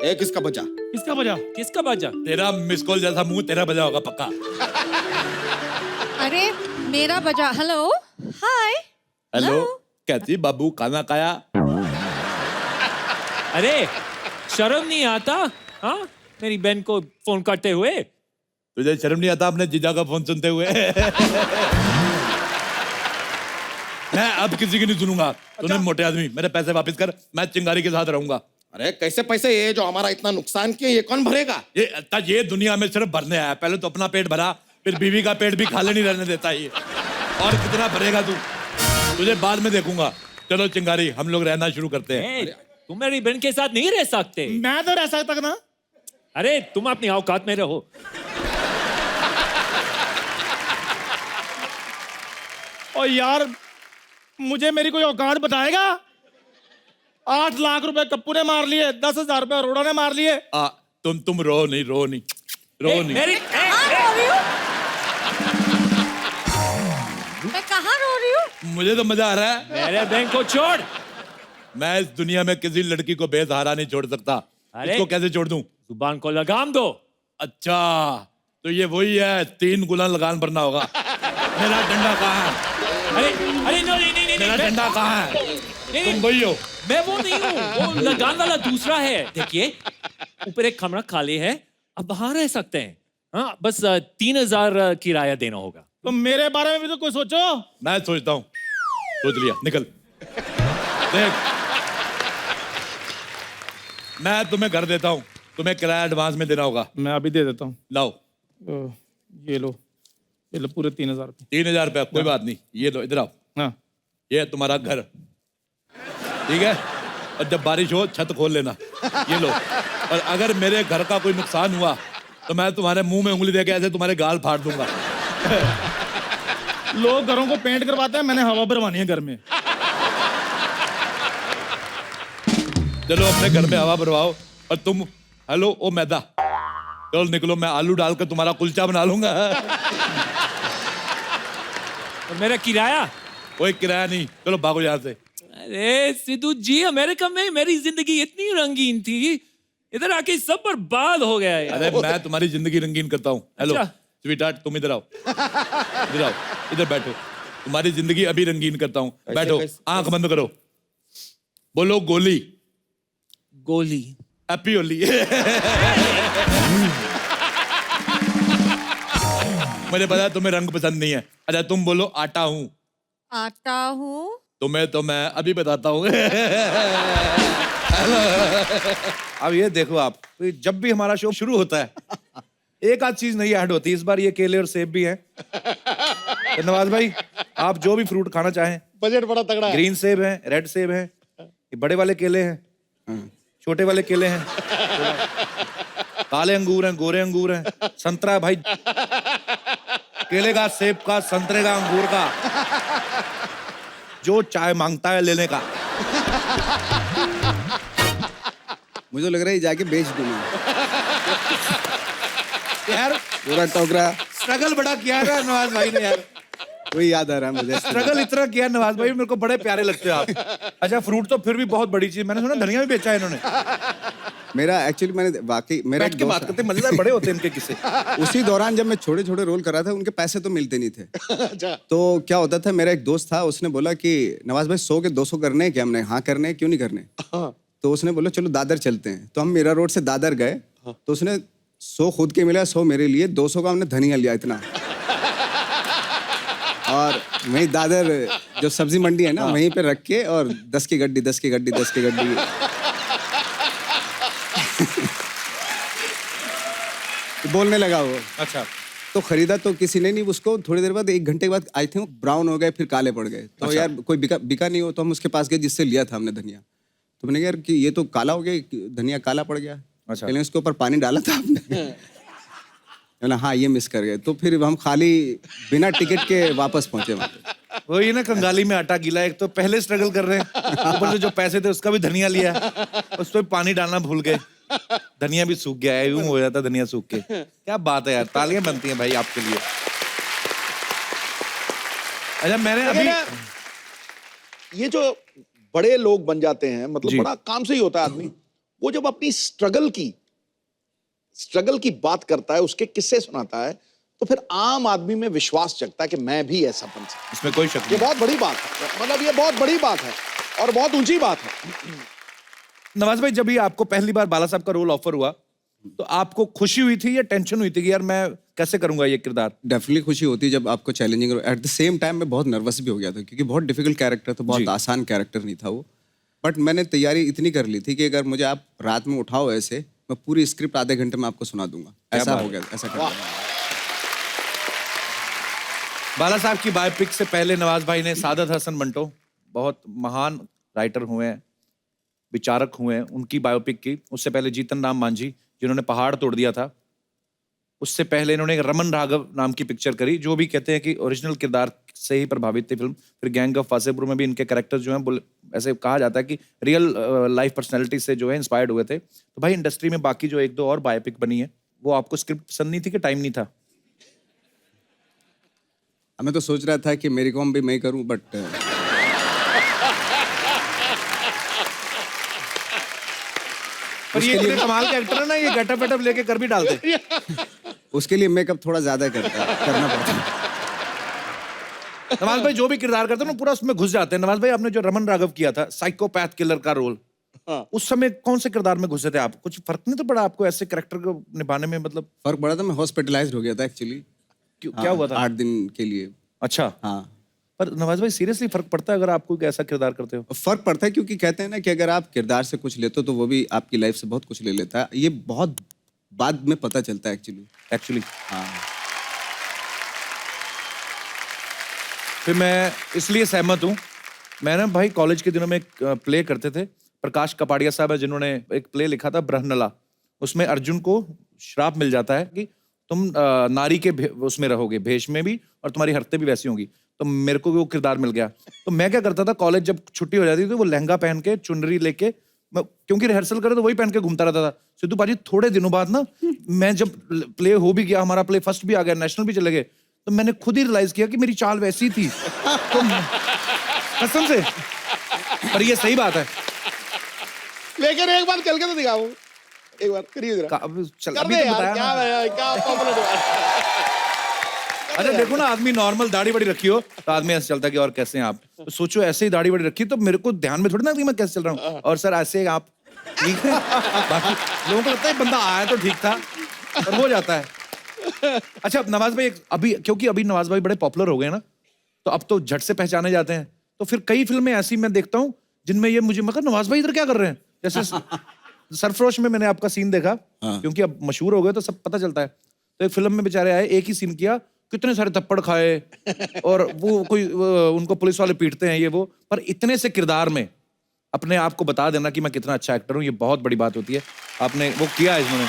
[SPEAKER 5] एक किसका बचा?
[SPEAKER 7] किसका बजा?
[SPEAKER 9] किसका बाजा?
[SPEAKER 1] तेरा मिस कॉल जैसा मुंह तेरा बजा होगा पक्का।
[SPEAKER 8] अरे मेरा बजा। हेलो, हाय।
[SPEAKER 1] हेलो, कैसी बाबू, खाना खाया?
[SPEAKER 9] अरे शर्म नहीं आता? हाँ, मेरी बहन को फोन करते हुए।
[SPEAKER 1] तुझे शर्म नहीं आता अपने जीजा का फोन सुनते हुए? मैं अब किसी की नहीं सुनूंगा। तूने मोटे आदमी, मेरे पैसे वापस कर, मैं चिंगारी के साथ रहूंगा।
[SPEAKER 5] अरे कैसे पैसे? ये जो हमारा इतना नुकसान किया, ये कौन भरेगा?
[SPEAKER 1] ये दुनिया में सिर्फ भरने आया। पहले तो अपना पेट भरा, फिर बीवी का पेट भी खाली नहीं रहने देता ये। और कितना भरेगा तू? तुझे बाद में देखूंगा। चलो चिंगारी, हम लोग रहना शुरू करते हैं।
[SPEAKER 9] तुम मेरी बहन के साथ नहीं रह सकते।
[SPEAKER 7] मैं तो रह सकता ना।
[SPEAKER 9] अरे तुम अपनी औकात में रहो।
[SPEAKER 7] और यार मुझे मेरी कोई औकात बताएगा? 8 लाख रुपए कप्पू ने मार लिए, 10,000 रुपए अरोड़ा ने मार लिए।
[SPEAKER 1] तुम रो नहीं, रो नहीं, रो नहीं।
[SPEAKER 8] मैं कहाँ रो रही हूँ?
[SPEAKER 1] मुझे तो मजा आ रहा है।
[SPEAKER 9] मेरे बहन को छोड़।
[SPEAKER 1] मैं इस दुनिया में किसी लड़की को बेसहारा नहीं छोड़ सकता।
[SPEAKER 9] अरे
[SPEAKER 1] इसको कैसे छोड़ दूं?
[SPEAKER 9] जुबान को लगाम दो।
[SPEAKER 1] अच्छा, तो ये वही है, 3 गुना लगान भरना होगा। मेरा डंडा कहाँ है?
[SPEAKER 9] अरे अरे नहीं,
[SPEAKER 1] मेरा डंडा कहाँ है? तुम वही हो?
[SPEAKER 9] मैं वो नहीं हूँ, वो लगान वाला दूसरा है। देखिए, ऊपर एक कमरा खाली है, अब वहां रह सकते हैं। हाँ, बस 3,000 किराया देना होगा।
[SPEAKER 7] तो मेरे बारे में भी तो कोई सोचो।
[SPEAKER 1] मैं सोचता हूँ। सोच लिया, निकल। देख, मैं तुम्हें घर देता हूँ, तुम्हें किराया एडवांस में देना होगा।
[SPEAKER 7] मैं अभी दे देता हूँ।
[SPEAKER 1] लाओ।
[SPEAKER 7] ये लो पूरे 3,000 रुपये।
[SPEAKER 1] 3,000 रुपया, कोई बात नहीं। ये लो, इधर आओ।
[SPEAKER 7] हाँ,
[SPEAKER 1] ये है तुम्हारा घर, ठीक है? और जब बारिश हो छत खोल लेना। ये लो। और अगर मेरे घर का कोई नुकसान हुआ तो मैं तुम्हारे मुंह में उंगली देके ऐसे तुम्हारे गाल फाड़ दूंगा।
[SPEAKER 7] लोग घरों को पेंट करवाते हैं, मैंने हवा भरवानी है घर में।
[SPEAKER 1] चलो अपने घर में हवा भरवाओ। और तुम, हेलो ओ मैदा, चलो निकलो, मैं आलू डालकर तुम्हारा कुलचा बना लूंगा।
[SPEAKER 9] और मेरा किराया?
[SPEAKER 1] कोई किराया नहीं, चलो भागो यहाँ से।
[SPEAKER 9] अरे सिद्धू जी, अमेरिका में मेरी जिंदगी इतनी रंगीन थी, इधर आके सब बर्बाद हो गया है।
[SPEAKER 1] अरे मैं तुम्हारी जिंदगी रंगीन करता हूँ। हेलो
[SPEAKER 9] अच्छा।
[SPEAKER 1] स्वीटहार्ट, तुम इधर आओ, इधर आओ, इधर बैठो। तुम्हारी जिंदगी अभी रंगीन करता हूँ।
[SPEAKER 5] कैसे-
[SPEAKER 1] बैठो,
[SPEAKER 5] कैसे-
[SPEAKER 1] आंख बंद करो, बोलो गोली।
[SPEAKER 9] गोली।
[SPEAKER 1] हैप्पी होली। मुझे पता है तुम्हें रंग पसंद नहीं है। अच्छा तुम बोलो आटा हूँ।
[SPEAKER 8] आता हूँ।
[SPEAKER 1] तुम्हें तो मैं अभी बताता हूँ। अब ये देखो आप, तो जब भी हमारा शो शुरू होता है एक आध चीज नहीं ऐड होती। इस बार ये केले और सेब भी हैं। तो नवाज भाई आप जो भी फ्रूट खाना चाहें,
[SPEAKER 4] बजट बड़ा तगड़ा है।
[SPEAKER 1] ग्रीन सेब है, रेड सेब है, ये बड़े वाले केले हैं, छोटे वाले केले हैं, काले अंगूर हैं, गोरे अंगूर हैं, संतरा है भाई, केले का, सेब का, संतरे का, अंगूर का, जो चाय मांगता है लेने का।
[SPEAKER 2] मुझे लग रहा है ये जाके बेच दूंगा
[SPEAKER 1] यार
[SPEAKER 2] पूरा टोकरा।
[SPEAKER 1] स्ट्रगल बड़ा किया है नवाज भाई ने यार।
[SPEAKER 2] वही याद आ रहा है मुझे।
[SPEAKER 1] स्ट्रगल इतना किया नवाज भाई, मेरे को बड़े प्यारे लगते हो आप। अच्छा फ्रूट तो फिर भी बहुत बड़ी चीज, मैंने सुना धनिया भी बेचा है इन्होंने।
[SPEAKER 2] मेरा एक्चुअली मैंने वाकई मेरा
[SPEAKER 1] बैठ
[SPEAKER 2] एक
[SPEAKER 1] के
[SPEAKER 2] दोस्त
[SPEAKER 1] बात करते, मजेदार बड़े होते हैं इनके किस्से।
[SPEAKER 2] उसी दौरान जब मैं छोटे छोटे रोल कर रहा था उनके पैसे तो मिलते नहीं थे।
[SPEAKER 4] अच्छा।
[SPEAKER 2] तो क्या होता था, मेरा एक दोस्त था, उसने बोला कि नवाज भाई 100 के 200 करने हैं क्या? हमने हाँ करने हैं, क्यों नहीं करने? तो उसने बोला चलो दादर चलते हैं। तो हम मीरा रोड से दादर गए। तो उसने 100 खुद के मिला, 100 मेरे लिए, 200 का हमने धनिया लिया इतना। और वहीं दादर जो सब्जी मंडी है ना, वहीं पे रख के, और 10 की गड्डी 10 की गड्डी 10 की गड्डी। बोलने लगा वो।
[SPEAKER 1] अच्छा
[SPEAKER 2] तो खरीदा तो किसी ने नहीं उसको। थोड़ी देर बाद, 1 घंटे के बाद आई थिंक ब्राउन हो गए, फिर काले पड़ गए। तो यार कोई बिका नहीं हो, तो हम उसके पास गए जिससे लिया था हमने धनिया। तो मैंने कहा यार कि ये तो काला हो गया, धनिया काला पड़ गया।
[SPEAKER 1] अच्छा।
[SPEAKER 2] पहले उसके ऊपर पानी डाला था आपने। बोला हाँ ये मिस कर गए। तो फिर हम खाली बिना टिकट के वापस पहुंचे वहाँ पे।
[SPEAKER 1] वही ना, कंगाली में आटा गीला। एक तो पहले स्ट्रगल कर रहे हैं, ऊपर से जो पैसे थे उसका भी धनिया लिया, उस पर पानी डालना भूल गए, धनिया भी सूख गया है। यूं हो जाता धनिया सूख के। क्या बात है यार, तालियां बनती हैं भाई आपके लिए। अच्छा मैंने अभी
[SPEAKER 4] ये जो बड़े लोग बन जाते हैं, मतलब
[SPEAKER 1] जी।
[SPEAKER 4] बड़ा काम से ही होता है आदमी, वो जब अपनी स्ट्रगल की बात करता है, उसके किस्से सुनाता है, तो फिर आम आदमी में विश्वास जगता है कि मैं भी ऐसा बन सकता
[SPEAKER 1] इसमें कोई शक
[SPEAKER 4] हूं। ये
[SPEAKER 1] नहीं।
[SPEAKER 4] बहुत बड़ी बात है, मतलब ये बहुत बड़ी बात है और बहुत ऊंची बात है।
[SPEAKER 1] नवाज भाई जब भी आपको पहली बार बाला साहब का रोल ऑफर हुआ, तो आपको खुशी हुई थी या टेंशन हुई थी कि यार मैं कैसे करूंगा ये किरदार?
[SPEAKER 2] डेफिनेटली खुशी होती है जब आपको challenging. At the same time मैं बहुत नर्वस भी हो गया था, क्योंकि बहुत डिफिकल्ट कैरेक्टर था, बहुत आसान कैरेक्टर नहीं था वो। बट मैंने तैयारी इतनी कर ली थी कि अगर मुझे आप रात में उठाओ ऐसे, मैं पूरी स्क्रिप्ट आधे घंटे में आपको सुना दूंगा। ऐसा हो गया, ऐसा कर।
[SPEAKER 1] बाला साहब की बायोपिक से पहले नवाज भाई ने सादत हसन मंटो, बहुत महान राइटर हुए हैं, विचारक हुए हैं, उनकी बायोपिक की। उससे पहले जीतन राम मांझी जिन्होंने पहाड़ तोड़ दिया था। उससे पहले इन्होंने एक रमन राघव नाम की पिक्चर करी, जो भी कहते हैं कि ओरिजिनल किरदार से ही प्रभावित थी फिल्म। फिर गैंग ऑफ वासेपुर में भी इनके कैरेक्टर्स जो हैं ऐसे कहा जाता है कि रियल लाइफ पर्सनैलिटी से जो है इंस्पायर्ड हुए थे। तो भाई इंडस्ट्री में बाकी जो 1-2 और बायोपिक बनी है, वो आपको स्क्रिप्ट पसंद नहीं थी कि टाइम नहीं था?
[SPEAKER 2] मैं तो सोच रहा था कि मेरी कॉम भी मैं करूं, बट
[SPEAKER 1] पर ये इतने कमाल के एक्टर है ना, ये गेटअप वेटअप लेके कर भी डालते।
[SPEAKER 2] उसके लिए मेकअप थोड़ा ज्यादा करना पड़ता है।
[SPEAKER 1] नवाज भाई जो भी किरदार करते हैं ना, पूरा उसमें घुस जाते हैं। नवाज भाई आपने जो रमन राघव किया था, साइकोपैथ किलर का रोल, उस समय कौन से किरदार में घुसे थे आप? कुछ फर्क नहीं तो पड़ा आपको ऐसे कैरेक्टर को निभाने में? मतलब
[SPEAKER 2] फर्क पड़ा था, मैं हॉस्पिटलाइज्ड हो गया था एक्चुअली।
[SPEAKER 1] क्या हुआ था?
[SPEAKER 2] 8 दिन के लिए।
[SPEAKER 1] अच्छा।
[SPEAKER 2] हाँ,
[SPEAKER 1] पर नवाज भाई सीरियसली फर्क पड़ता है अगर आप कोई ऐसा किरदार करते हो?
[SPEAKER 2] फर्क पड़ता है, क्योंकि कहते हैं ना कि अगर आप किरदार से कुछ लेते हो तो वो भी आपकी लाइफ से बहुत कुछ ले लेता है। ये बहुत बाद में पता चलता है एक्चुअली।
[SPEAKER 1] हाँ। फिर मैं इसलिए सहमत हूँ। मैं ना भाई कॉलेज के दिनों में एक प्ले करते थे, प्रकाश कपाड़िया साहब है जिन्होंने एक प्ले लिखा था ब्रह्नला। उसमें अर्जुन को श्राप मिल जाता है कि तुम नारी के उसमें रहोगे, भेष में भी, और तुम्हारी हरकतें भी वैसी होंगी। तो मेरे को भी वो किरदार मिल गया। तो मैं क्या करता था, कॉलेज जब छुट्टी हो जाती थी तो वो लहंगा पहन के, चुनरी लेके, क्योंकि रिहर्सल करे तो वही पहन के घूमता रहता था। सिद्धू पाजी थोड़े दिनों बाद ना, मैं जब प्ले हो भी गया, हमारा प्ले फर्स्ट भी आ गया, नेशनल भी चले गए, तो मैंने खुद ही रियलाइज किया कि मेरी चाल वैसी थी। तो कसम से, पर ये सही बात है।
[SPEAKER 4] लेकिन एक बार चल के तो दिखाओ, एक बार करिए जरा।
[SPEAKER 1] अब चल,
[SPEAKER 4] कर
[SPEAKER 1] अभी
[SPEAKER 4] दे
[SPEAKER 1] तो
[SPEAKER 4] यार,
[SPEAKER 1] बताया
[SPEAKER 4] क्या
[SPEAKER 1] ना।
[SPEAKER 4] है, क्या पॉपुलर
[SPEAKER 1] अच्छा देखो ना, आदमी नॉर्मल दाढ़ी बड़ी रखी हो तो आदमी ऐसे चलता है कि और कैसे हैं आप, तो सोचो ऐसे ही दाढ़ी बड़ी रखी तो मेरे को ध्यान में थोड़ी ना कि मैं कैसे चल रहा हूँ, और सर ऐसे आप ठीक है। बाकी लोगों को लगता है बंदा आया तो ठीक था, और हो जाता है। अच्छा नवाज भाई, अभी क्योंकि अभी नवाज भाई बड़े पॉपुलर हो गए ना, तो अब तो झट से पहचाने जाते हैं, तो फिर कई फिल्में ऐसी मैं देखता हूँ जिनमें ये मुझे मगर नवाज भाई इधर क्या कर रहे हैं, जैसे सरफरोश में मैंने आपका सीन देखा, क्योंकि अब मशहूर हो गए तो सब पता चलता है, तो एक फिल्म में बेचारे आए, एक ही सीन किया, कितने सारे थप्पड़ खाए, और वो उनको पुलिस वाले पीटते हैं ये वो, पर इतने से किरदार में अपने आप को बता देना कि मैं कितना अच्छा एक्टर हूँ, ये बहुत बड़ी बात होती है। आपने वो किया है इन्होंने।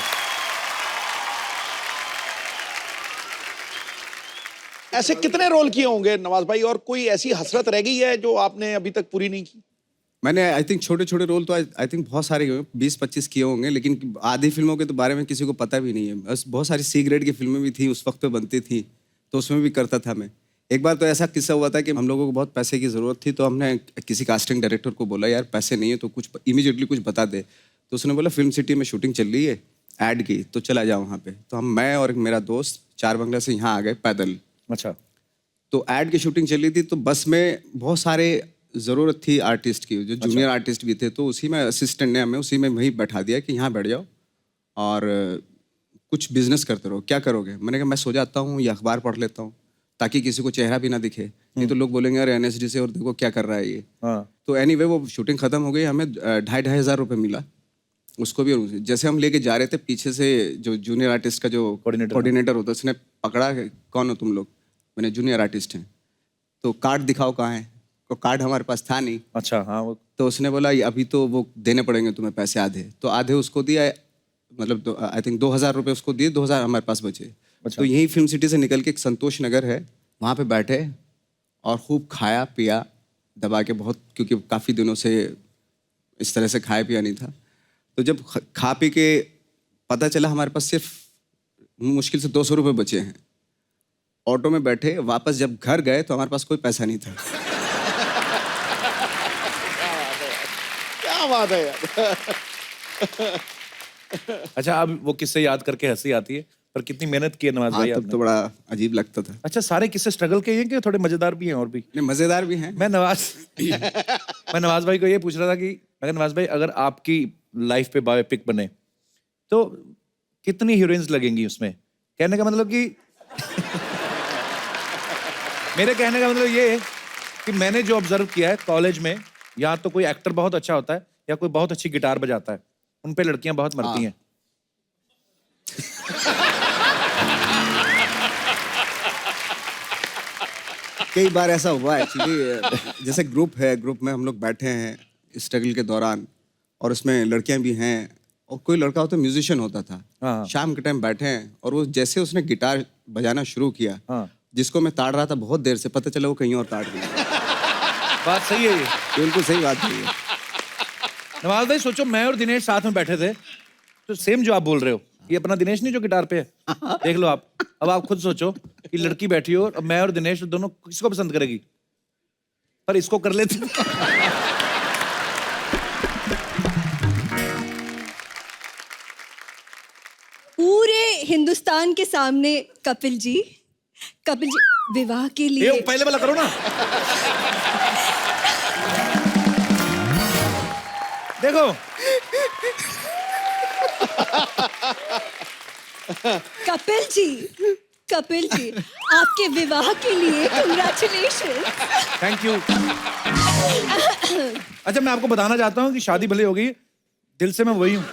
[SPEAKER 4] ऐसे कितने रोल किए होंगे नवाज भाई, और कोई ऐसी हसरत रह गई है जो आपने अभी तक पूरी नहीं की?
[SPEAKER 2] मैंने आई थिंक छोटे छोटे रोल तो आई थिंक बहुत सारे हुए, 20-25 किए होंगे, लेकिन आधी फिल्मों के तो बारे में किसी को पता भी नहीं है। बस बहुत सारी सी ग्रेड की फिल्में भी थी उस वक्त पे बनती थी, तो उसमें भी करता था मैं। एक बार तो ऐसा किस्सा हुआ था कि हम लोगों को बहुत पैसे की ज़रूरत थी, तो हमने किसी कास्टिंग डायरेक्टर को बोला यार पैसे नहीं है तो कुछ इमीडिएटली कुछ बता दे, तो उसने बोला फिल्म सिटी में शूटिंग चल रही है ऐड की, तो चला जाओ वहाँ पे। तो मैं और मेरा दोस्त 4 बंगला से यहाँ आ गए पैदल।
[SPEAKER 1] अच्छा।
[SPEAKER 2] तो ऐड की शूटिंग चल रही थी, तो बस में बहुत सारे ज़रूरत थी आर्टिस्ट की, जो जूनियर आर्टिस्ट भी थे, तो उसी में असिस्टेंट ने हमें उसी में वहीं बैठा दिया कि यहाँ बैठ जाओ और कुछ बिजनेस करते रहो, क्या करोगे? मैंने कहा मैं सो जाता हूँ या अखबार पढ़ लेता हूँ, ताकि किसी को चेहरा भी ना दिखे, नहीं तो लोग बोलेंगे अरे NSD से और देखो क्या कर रहा है ये। तो एनीवे वो शूटिंग खत्म हो गई, हमें 2,500 हज़ार रुपये मिला उसको भी। और जैसे हम लेके जा रहे थे, पीछे से जो जूनियर आर्टिस्ट का जो कोऑर्डिनेटर होता है, उसने पकड़ा, कौन हो तुम लोग? मैंने जूनियर आर्टिस्ट हैं। तो कार्ड दिखाओ कहाँ है, तो कार्ड हमारे पास था नहीं।
[SPEAKER 1] अच्छा हाँ। वो
[SPEAKER 2] तो उसने बोला अभी तो वो देने पड़ेंगे तुम्हें पैसे आधे, तो आधे उसको दिया, मतलब आई थिंक 2,000 रुपये उसको दिए, 2,000 हमारे पास बचे। तो यहीं फिल्म सिटी से निकल के एक संतोष नगर है, वहाँ पे बैठे और खूब खाया पिया दबा के बहुत, क्योंकि काफ़ी दिनों से इस तरह से खाया पिया नहीं था। तो जब खा पी के पता चला हमारे पास सिर्फ मुश्किल से 200 रुपये बचे हैं, ऑटो में बैठे वापस जब घर गए तो हमारे पास कोई पैसा नहीं था।
[SPEAKER 4] क्या बात है यार।
[SPEAKER 1] अच्छा, अब वो किस्से याद करके हंसी आती है, पर कितनी मेहनत की है नवाज भाई
[SPEAKER 2] तब
[SPEAKER 1] आपने।
[SPEAKER 2] तो बड़ा अजीब लगता था।
[SPEAKER 1] अच्छा, सारे किस्से स्ट्रगल के हैं कि थोड़े मजेदार भी हैं और भी?
[SPEAKER 2] नहीं, मजेदार भी हैं।
[SPEAKER 1] मैं नवाज भाई को ये पूछ रहा था कि अगर नवाज भाई अगर आपकी लाइफ पे बायोपिक बने तो कितनी हीरोइंस लगेंगी उसमें? कहने का मतलब कि मेरे कहने का मतलब ये है कि मैंने जो ऑब्जर्व किया है कॉलेज में, या तो कोई एक्टर बहुत अच्छा होता है या कोई बहुत अच्छी गिटार बजाता है, उन पे लड़कियां बहुत मरती हैं।
[SPEAKER 2] कई बार ऐसा हुआ एक्चुअली, जैसे ग्रुप है, ग्रुप में हम लोग बैठे हैं स्ट्रगल के दौरान, और उसमें लड़कियां भी हैं, और कोई लड़का होता म्यूजिशियन होता था।
[SPEAKER 1] हाँ।
[SPEAKER 2] शाम के टाइम बैठे हैं और वो जैसे उसने गिटार बजाना शुरू किया,
[SPEAKER 1] हाँ।
[SPEAKER 2] जिसको मैं ताड़ रहा था बहुत देर से, पता चला वो कहीं और ताड़ गया।
[SPEAKER 1] बात सही है ये,
[SPEAKER 2] बिल्कुल सही बात है ये।
[SPEAKER 1] नवाज भाई सोचो मैं और दिनेश साथ में बैठे थे, तो सेम जो आप बोल रहे हो, ये अपना दिनेश नहीं जो गिटार पे है, देख लो आप। अब आप खुद सोचो कि लड़की बैठी हो और मैं और दिनेश दोनों किसको पसंद करेगी? पर इसको कर लेते।
[SPEAKER 3] पूरे हिंदुस्तान के सामने कपिल जी विवाह के लिए
[SPEAKER 1] ये पहले वाला करो ना। देखो
[SPEAKER 3] कपिल जी आपके विवाह के लिए कांग्रेचुलेशन।
[SPEAKER 1] Thank you. अच्छा, मैं आपको बताना चाहता हूँ कि शादी भले हो गई, दिल से मैं वही हूँ।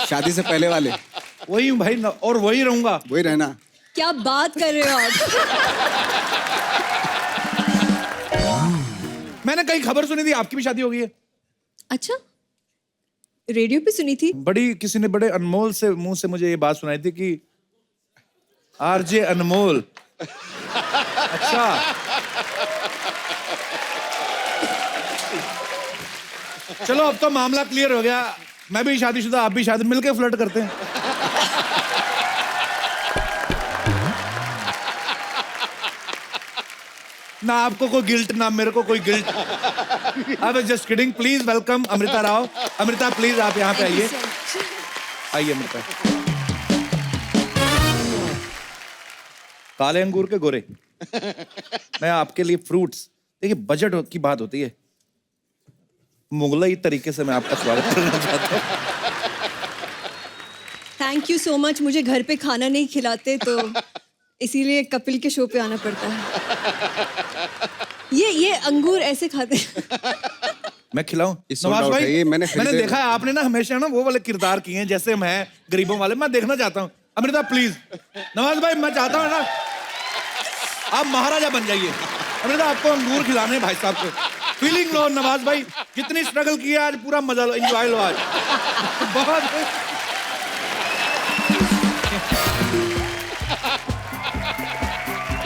[SPEAKER 2] शादी से पहले वाले
[SPEAKER 1] वही हूँ भाई, और वही रहूंगा।
[SPEAKER 2] वही रहना।
[SPEAKER 3] क्या बात कर रहे हो आप?
[SPEAKER 1] मैंने कहीं खबर सुनी थी आपकी भी शादी हो गई है।
[SPEAKER 3] अच्छा, रेडियो पे सुनी थी?
[SPEAKER 1] बड़ी किसी ने बड़े अनमोल से मुंह से मुझे ये बात सुनाई थी कि आरजे अनमोल। अच्छा, चलो अब तो मामला क्लियर हो गया। मैं भी शादीशुदा, आप भी शादी, मिलके फ्लर्ट करते हैं। ना आपको कोई गिल्ट, ना मेरे को कोई guilt. I was just kidding. Please welcome Amrita Rao. Amrita please आप यहाँ पे आइए। आइए अमृता।
[SPEAKER 7] काले अंगूर के गोरे। मैं आपके लिए फ्रूट्स, देखिए बजट की बात होती है, मुगलई तरीके से मैं आपका स्वागत करना चाहता हूँ।
[SPEAKER 10] Thank you so much. मुझे घर पे खाना नहीं खिलाते तो इसीलिए कपिल के शो पे आना पड़ता है। ये अंगूर ऐसे खाते हैं।
[SPEAKER 7] मैं खिलाऊं?
[SPEAKER 2] ये sold
[SPEAKER 7] नवाज
[SPEAKER 2] out
[SPEAKER 7] भाई,
[SPEAKER 2] है, ये मैंने
[SPEAKER 7] मैंने
[SPEAKER 2] खरीदे-
[SPEAKER 7] देखा है आपने ना हमेशा ना वो वाले किरदार किए हैं जैसे मैं गरीबों वाले, मैं देखना चाहता हूँ। अमृता प्लीज, नवाज भाई मैं चाहता हूँ ना आप महाराजा बन जाइए। अमृता आपको अंगूर खिलाने हैं भाई साहब को। फीलिंग लो नवाज भाई, जितनी स्ट्रगल की है आज पूरा मजा लो, एंजॉय लो आज। बहुत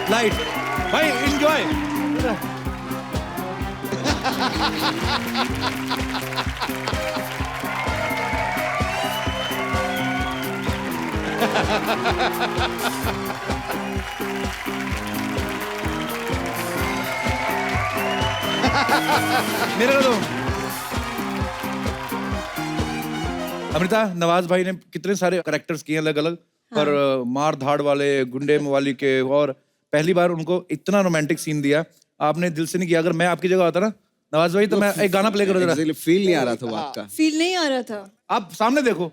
[SPEAKER 7] लाइट भाई, एंजॉय। मेरे को दो। अमृता, नवाज भाई ने कितने सारे कैरेक्टर्स किए अलग अलग, पर मार धाड़ वाले, गुंडे मवाली के, और पहली बार उनको इतना रोमांटिक सीन दिया आपने, दिल से नहीं किया। अगर मैं आपकी जगह होता ना नवाज भाई, तो मैं एक गाना प्ले करो जरा।
[SPEAKER 2] फील नहीं आ रहा था वो आपका।
[SPEAKER 10] फील नहीं आ रहा था।
[SPEAKER 7] आप सामने देखो,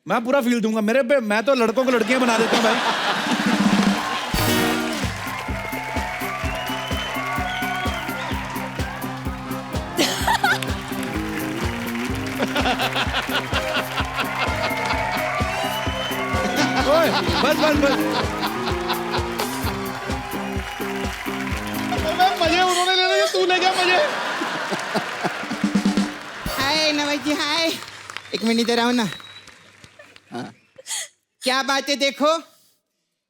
[SPEAKER 7] मैं पूरा फील दूंगा मेरे पे। मैं तो लड़कों को लड़कियां बना देता हूँ भाई। ओए, बस बस बस।
[SPEAKER 5] मजे उन्होंने ले लिए, तू ले गया मजे।
[SPEAKER 11] हाय नवाज जी, हाय। एक मिनट इधर आओ ना। क्या बात है, देखो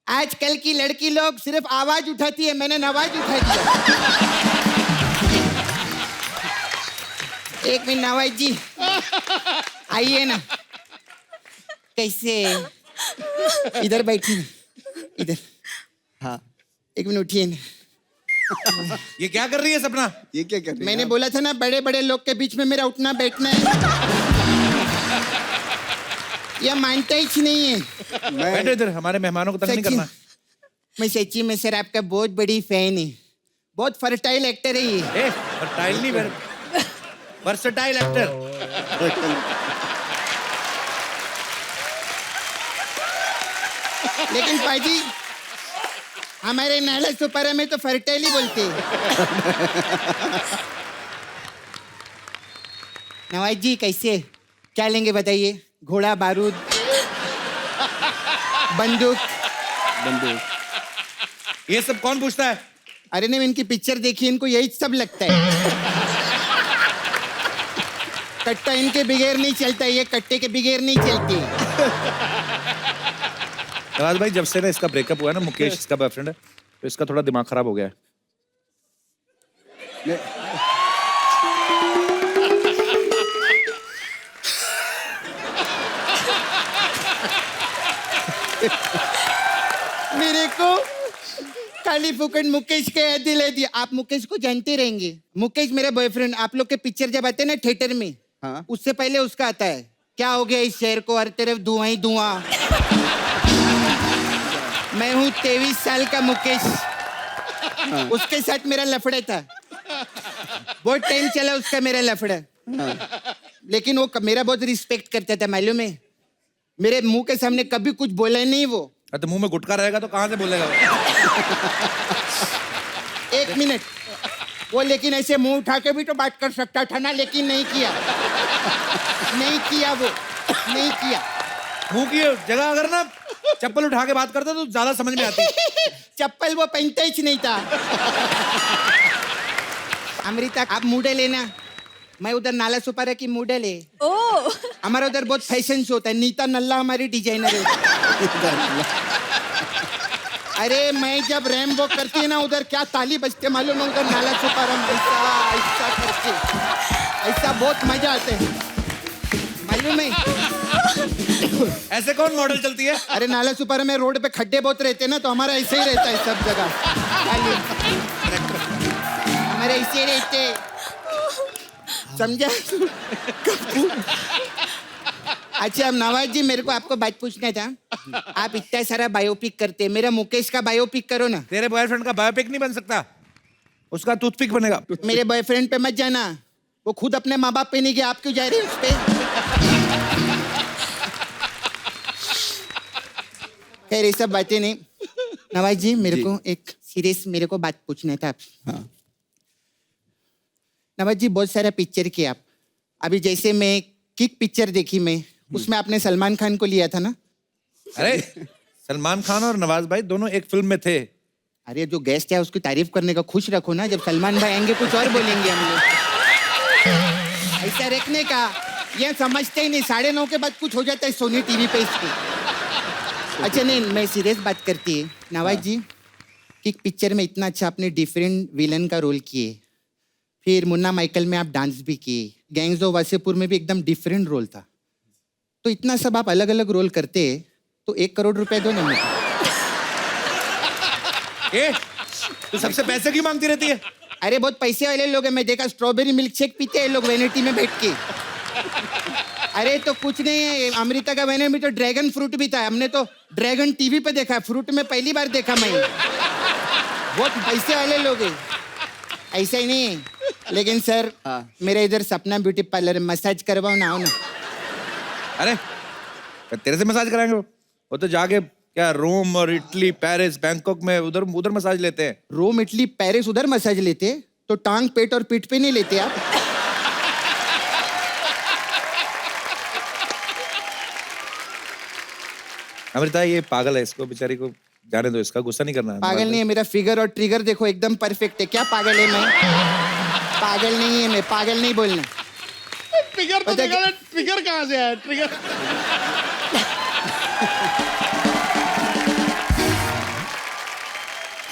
[SPEAKER 11] आजकल की लड़की लोग सिर्फ आवाज उठाती है, मैंने नवाज उठा दिया। एक मिनट नवाज जी, आइए ना। कैसे? इधर बैठिए ना, इधर। हाँ, एक मिनट उठिए ना।
[SPEAKER 7] ये क्या कर रही है सपना?
[SPEAKER 2] ये क्या कर रही है?
[SPEAKER 11] मैंने बोला था ना बड़े बड़े लोग के बीच में मेरा उठना बैठना है। ये मानता ही नहीं है।
[SPEAKER 7] बैठो इधर, हमारे मेहमानों को तंग नहीं
[SPEAKER 11] सच्ची,
[SPEAKER 7] करना।
[SPEAKER 11] मैं सच्ची में सर आपका बहुत बड़ी फैन है। बहुत फर्टाइल एक्टर है ये।
[SPEAKER 7] फर्टाइल नहीं, वर्सटाइल एक्टर।
[SPEAKER 11] लेकिन पाजी हमारे नाला सुपारा में तो फर्टाइल ही बोलते हैं। नवाज जी कैसे, क्या लेंगे बताइए? घोड़ा, बारूद, बंदूक?
[SPEAKER 7] ये सब कौन पूछता है?
[SPEAKER 11] अरे नहीं, इनकी पिक्चर देखी, इनको यही सब लगता है। कट्टा इनके बगैर नहीं चलता, ये कट्टे के बगैर नहीं चलती।
[SPEAKER 7] नवाज भाई, जब से ना इसका ब्रेकअप हुआ है ना, मुकेश इसका बॉयफ्रेंड है, तो इसका थोड़ा दिमाग खराब हो गया है।
[SPEAKER 11] मेरे को खाली फुकट मुकेश के याद दिला दिया। आप मुकेश को जानते रहेंगे। मुकेश मेरा बॉयफ्रेंड। आप लोग के पिक्चर जब आते हैं ना थिएटर में,
[SPEAKER 2] हाँ।
[SPEAKER 11] उससे पहले उसका आता है, क्या हो गया इस शहर को, हर तरफ धुआं ही धुआं। मैं हूँ 23 साल का मुकेश। उसके साथ मेरा लफड़ा था, बहुत टाइम चला उसका मेरा लफड़ा। लेकिन वो मेरा बहुत रिस्पेक्ट करता था, मालूम है? मेरे मुंह के सामने कभी कुछ बोला नहीं वो।
[SPEAKER 7] तो मुंह में गुटखा रहेगा तो कहाँ से बोलेगा?
[SPEAKER 11] एक मिनट, वो लेकिन ऐसे मुंह उठा के भी तो बात कर सकता था ना, लेकिन नहीं किया। नहीं किया, वो नहीं किया।
[SPEAKER 7] मुंह की जगह अगर ना चप्पल उठा के बात करता तो ज्यादा समझ में आती।
[SPEAKER 11] चप्पल वो पहनता ही नहीं था। अमृता, आप मूडे लेना, मैं उधर नाला सुपारा की मॉडल है।
[SPEAKER 10] ओ,
[SPEAKER 11] हमारा उधर बहुत फैशन शो होता है। नीता नल्ला हमारी डिजाइनर है। अरे मैं जब रैम वॉक करती है ना, उधर क्या ताली बजते मालूम है? उधर नाला सुपारा में ऐसा ऐसा करके, ऐसा बहुत मजा आता है, मालूम है?
[SPEAKER 7] ऐसे कौन मॉडल चलती है?
[SPEAKER 11] अरे नाला सुपारा में रोड पे खड्डे बहुत रहते हैं ना, तो हमारा ऐसे ही रहता है सब जगह। हमारे ऐसे रहते, समझा? अच्छा अब नवाज जी, मेरे को आपको बात पूछना था। आप इतना सारा बायोपिक करते हैं, मेरा मुकेश का बायोपिक करो ना।
[SPEAKER 7] तेरे बॉयफ्रेंड का बायोपिक नहीं बन सकता, उसका टूथपिक बनेगा।
[SPEAKER 11] मेरे बॉयफ्रेंड पे मत जाना, वो खुद अपने माँ बाप पे नहीं गया, आप क्यों जा रहे हो उस पे? खैर ये सब बातें नहीं। नवाज जी मेरे को एक सीरियस मेरे को बात पूछना था आपसे।
[SPEAKER 2] हाँ।
[SPEAKER 11] नवाज जी बहुत सारा पिक्चर किया आप, अभी जैसे मैं किक पिक्चर देखी मैं, उसमें आपने सलमान खान को लिया था ना?
[SPEAKER 7] अरे सलमान खान और नवाज भाई दोनों एक फिल्म में थे।
[SPEAKER 11] अरे जो गेस्ट है उसकी तारीफ करने का खुश रखो ना, जब सलमान भाई आएंगे कुछ और बोलेंगे हम लोग। ऐसा रखने का, ये समझते ही नहीं, 9:30 के बाद कुछ हो जाता है सोनी टीवी पे इसको। अच्छा नहीं, मैं सीरियस बात करती है नवाज जी, किक पिक्चर में इतना अच्छा आपने डिफरेंट विलन का रोल किए, फिर मुन्ना माइकल में आप डांस भी किए, गैंग्स ऑफ वासेपुर में भी एकदम डिफरेंट रोल था, तो इतना सब आप अलग अलग रोल करते तो 1 करोड़ रुपए दो ना मुझे।
[SPEAKER 7] तू सबसे पैसे क्यों मांगती रहती है?
[SPEAKER 11] अरे बहुत पैसे वाले लोग हैं, मैं देखा स्ट्रॉबेरी मिल्क शेक पीते हैं लोग वेनिटी में बैठ के। अरे तो कुछ नहीं है, अमृता का वेनिटी में तो ड्रैगन फ्रूट भी था, हमने तो ड्रैगन टीवी पे देखा, फ्रूट में पहली बार देखा मैं। बहुत पैसे वाले लोग हैं, ऐसा ही नहीं है। लेकिन सर मेरा इधर सपना ब्यूटी पार्लर मसाज करवाओ ना, आओ ना।
[SPEAKER 7] अरे तेरे से मसाज कराएंगे? वो तो जाके क्या रोम और इटली पेरिस बैंकॉक में उधर उधर मसाज लेते हैं।
[SPEAKER 11] रोम इटली पेरिस उधर मसाज लेते, तो टांग पेट और पीठ पे नहीं लेते आप?
[SPEAKER 7] अमृता ये पागल है, इसको बेचारी को जाने दो, इसका गुस्सा नहीं करना है।
[SPEAKER 11] पागल नहीं है, मेरा फिगर और ट्रिगर देखो एकदम परफेक्ट है। क्या पागल है मैं? पागल नहीं है मैं, पागल नहीं बोलना।
[SPEAKER 4] ट्रिगर तो देखा, ट्रिगर कहाँ से आया? ट्रिगर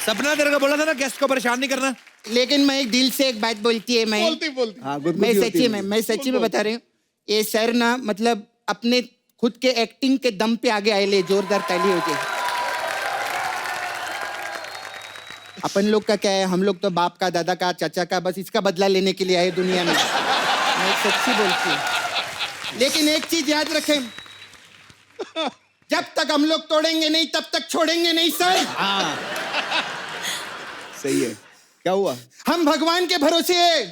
[SPEAKER 7] सपना तेरे को बोला था ना गेस्ट को परेशान नहीं करना।
[SPEAKER 11] लेकिन मैं एक दिल से एक बात बोलती है, मैं
[SPEAKER 4] बोलती
[SPEAKER 2] हाँ,
[SPEAKER 11] मैं सच्ची में बता रही हूँ, ये सर ना मतलब अपने खुद के एक्टिंग के दम पे आगे आए ले, जोरदार ताली हो जाए। अपन लोग का क्या है, हम लोग तो बाप का, दादा का, चाचा का, बस इसका बदला लेने के लिए आए दुनिया में। मैं सच्ची बोलती हूँ। लेकिन एक चीज याद रखें, जब तक हम लोग तोड़ेंगे नहीं तब तक छोड़ेंगे नहीं सर।
[SPEAKER 2] सही है। क्या हुआ?
[SPEAKER 11] हम भगवान के भरोसे है,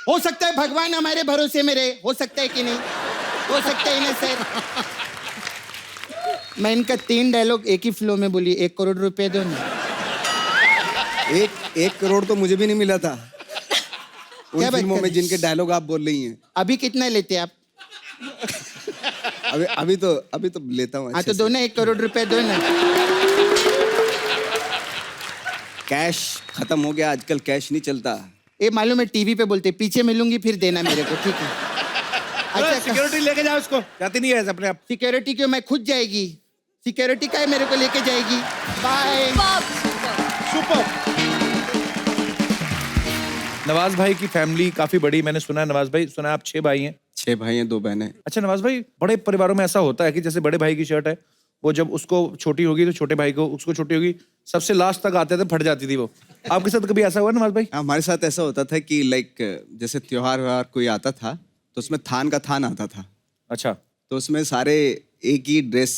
[SPEAKER 11] हो सकता है भगवान हमारे भरोसे में रहे, हो सकता है कि नहीं, हो सकता है ना सर। मैं इनका 3 डायलॉग एक ही फ्लो में बोली, 1 करोड़ रुपए दो ना।
[SPEAKER 2] 1 करोड़ तो मुझे भी नहीं मिला था उन
[SPEAKER 11] क्या बात
[SPEAKER 2] फिल्मों
[SPEAKER 11] कर
[SPEAKER 2] में
[SPEAKER 11] रही?
[SPEAKER 2] जिनके डायलॉग आप बोल रही हैं।
[SPEAKER 11] अभी कितना लेते आप?
[SPEAKER 2] अभी तो लेता हूँ।
[SPEAKER 11] हाँ तो दो ना, 1 करोड़ रुपए दो ना।
[SPEAKER 2] कैश खत्म हो गया, आजकल कैश नहीं चलता।
[SPEAKER 11] ये मालूम है, टीवी पे बोलते पीछे मिलूंगी फिर देना मेरे को, ठीक है? अच्छा
[SPEAKER 7] सिक्योरिटी लेके जाओ उसको, जाती नहीं है ऐसे अपने आप।
[SPEAKER 11] सिक्योरिटी क्यों, मैं खुद जाएगी। सिक्योरिटी का है मेरे को लेके जाएगी। बाय।
[SPEAKER 7] सुपर। नवाज भाई की फैमिली काफी बड़ी, मैंने सुना है। नवाज भाई, सुना है आप 6 भाई हैं?
[SPEAKER 2] 6 भाई हैं, 2 बहनें।
[SPEAKER 7] अच्छा नवाज भाई, बड़े परिवारों में ऐसा होता है कि जैसे बड़े भाई की शर्ट है, वो जब उसको छोटी होगी तो छोटे भाई को, उसको छोटी होगी, सबसे लास्ट तक आते थे, फट जाती थी वो। आपके साथ कभी ऐसा हुआ नवाज भाई?
[SPEAKER 2] हमारे साथ ऐसा होता था कि लाइक जैसे त्योहार व्योहार कोई आता था तो उसमें थान का थान आता था।
[SPEAKER 7] अच्छा।
[SPEAKER 2] तो उसमें सारे एक ही ड्रेस,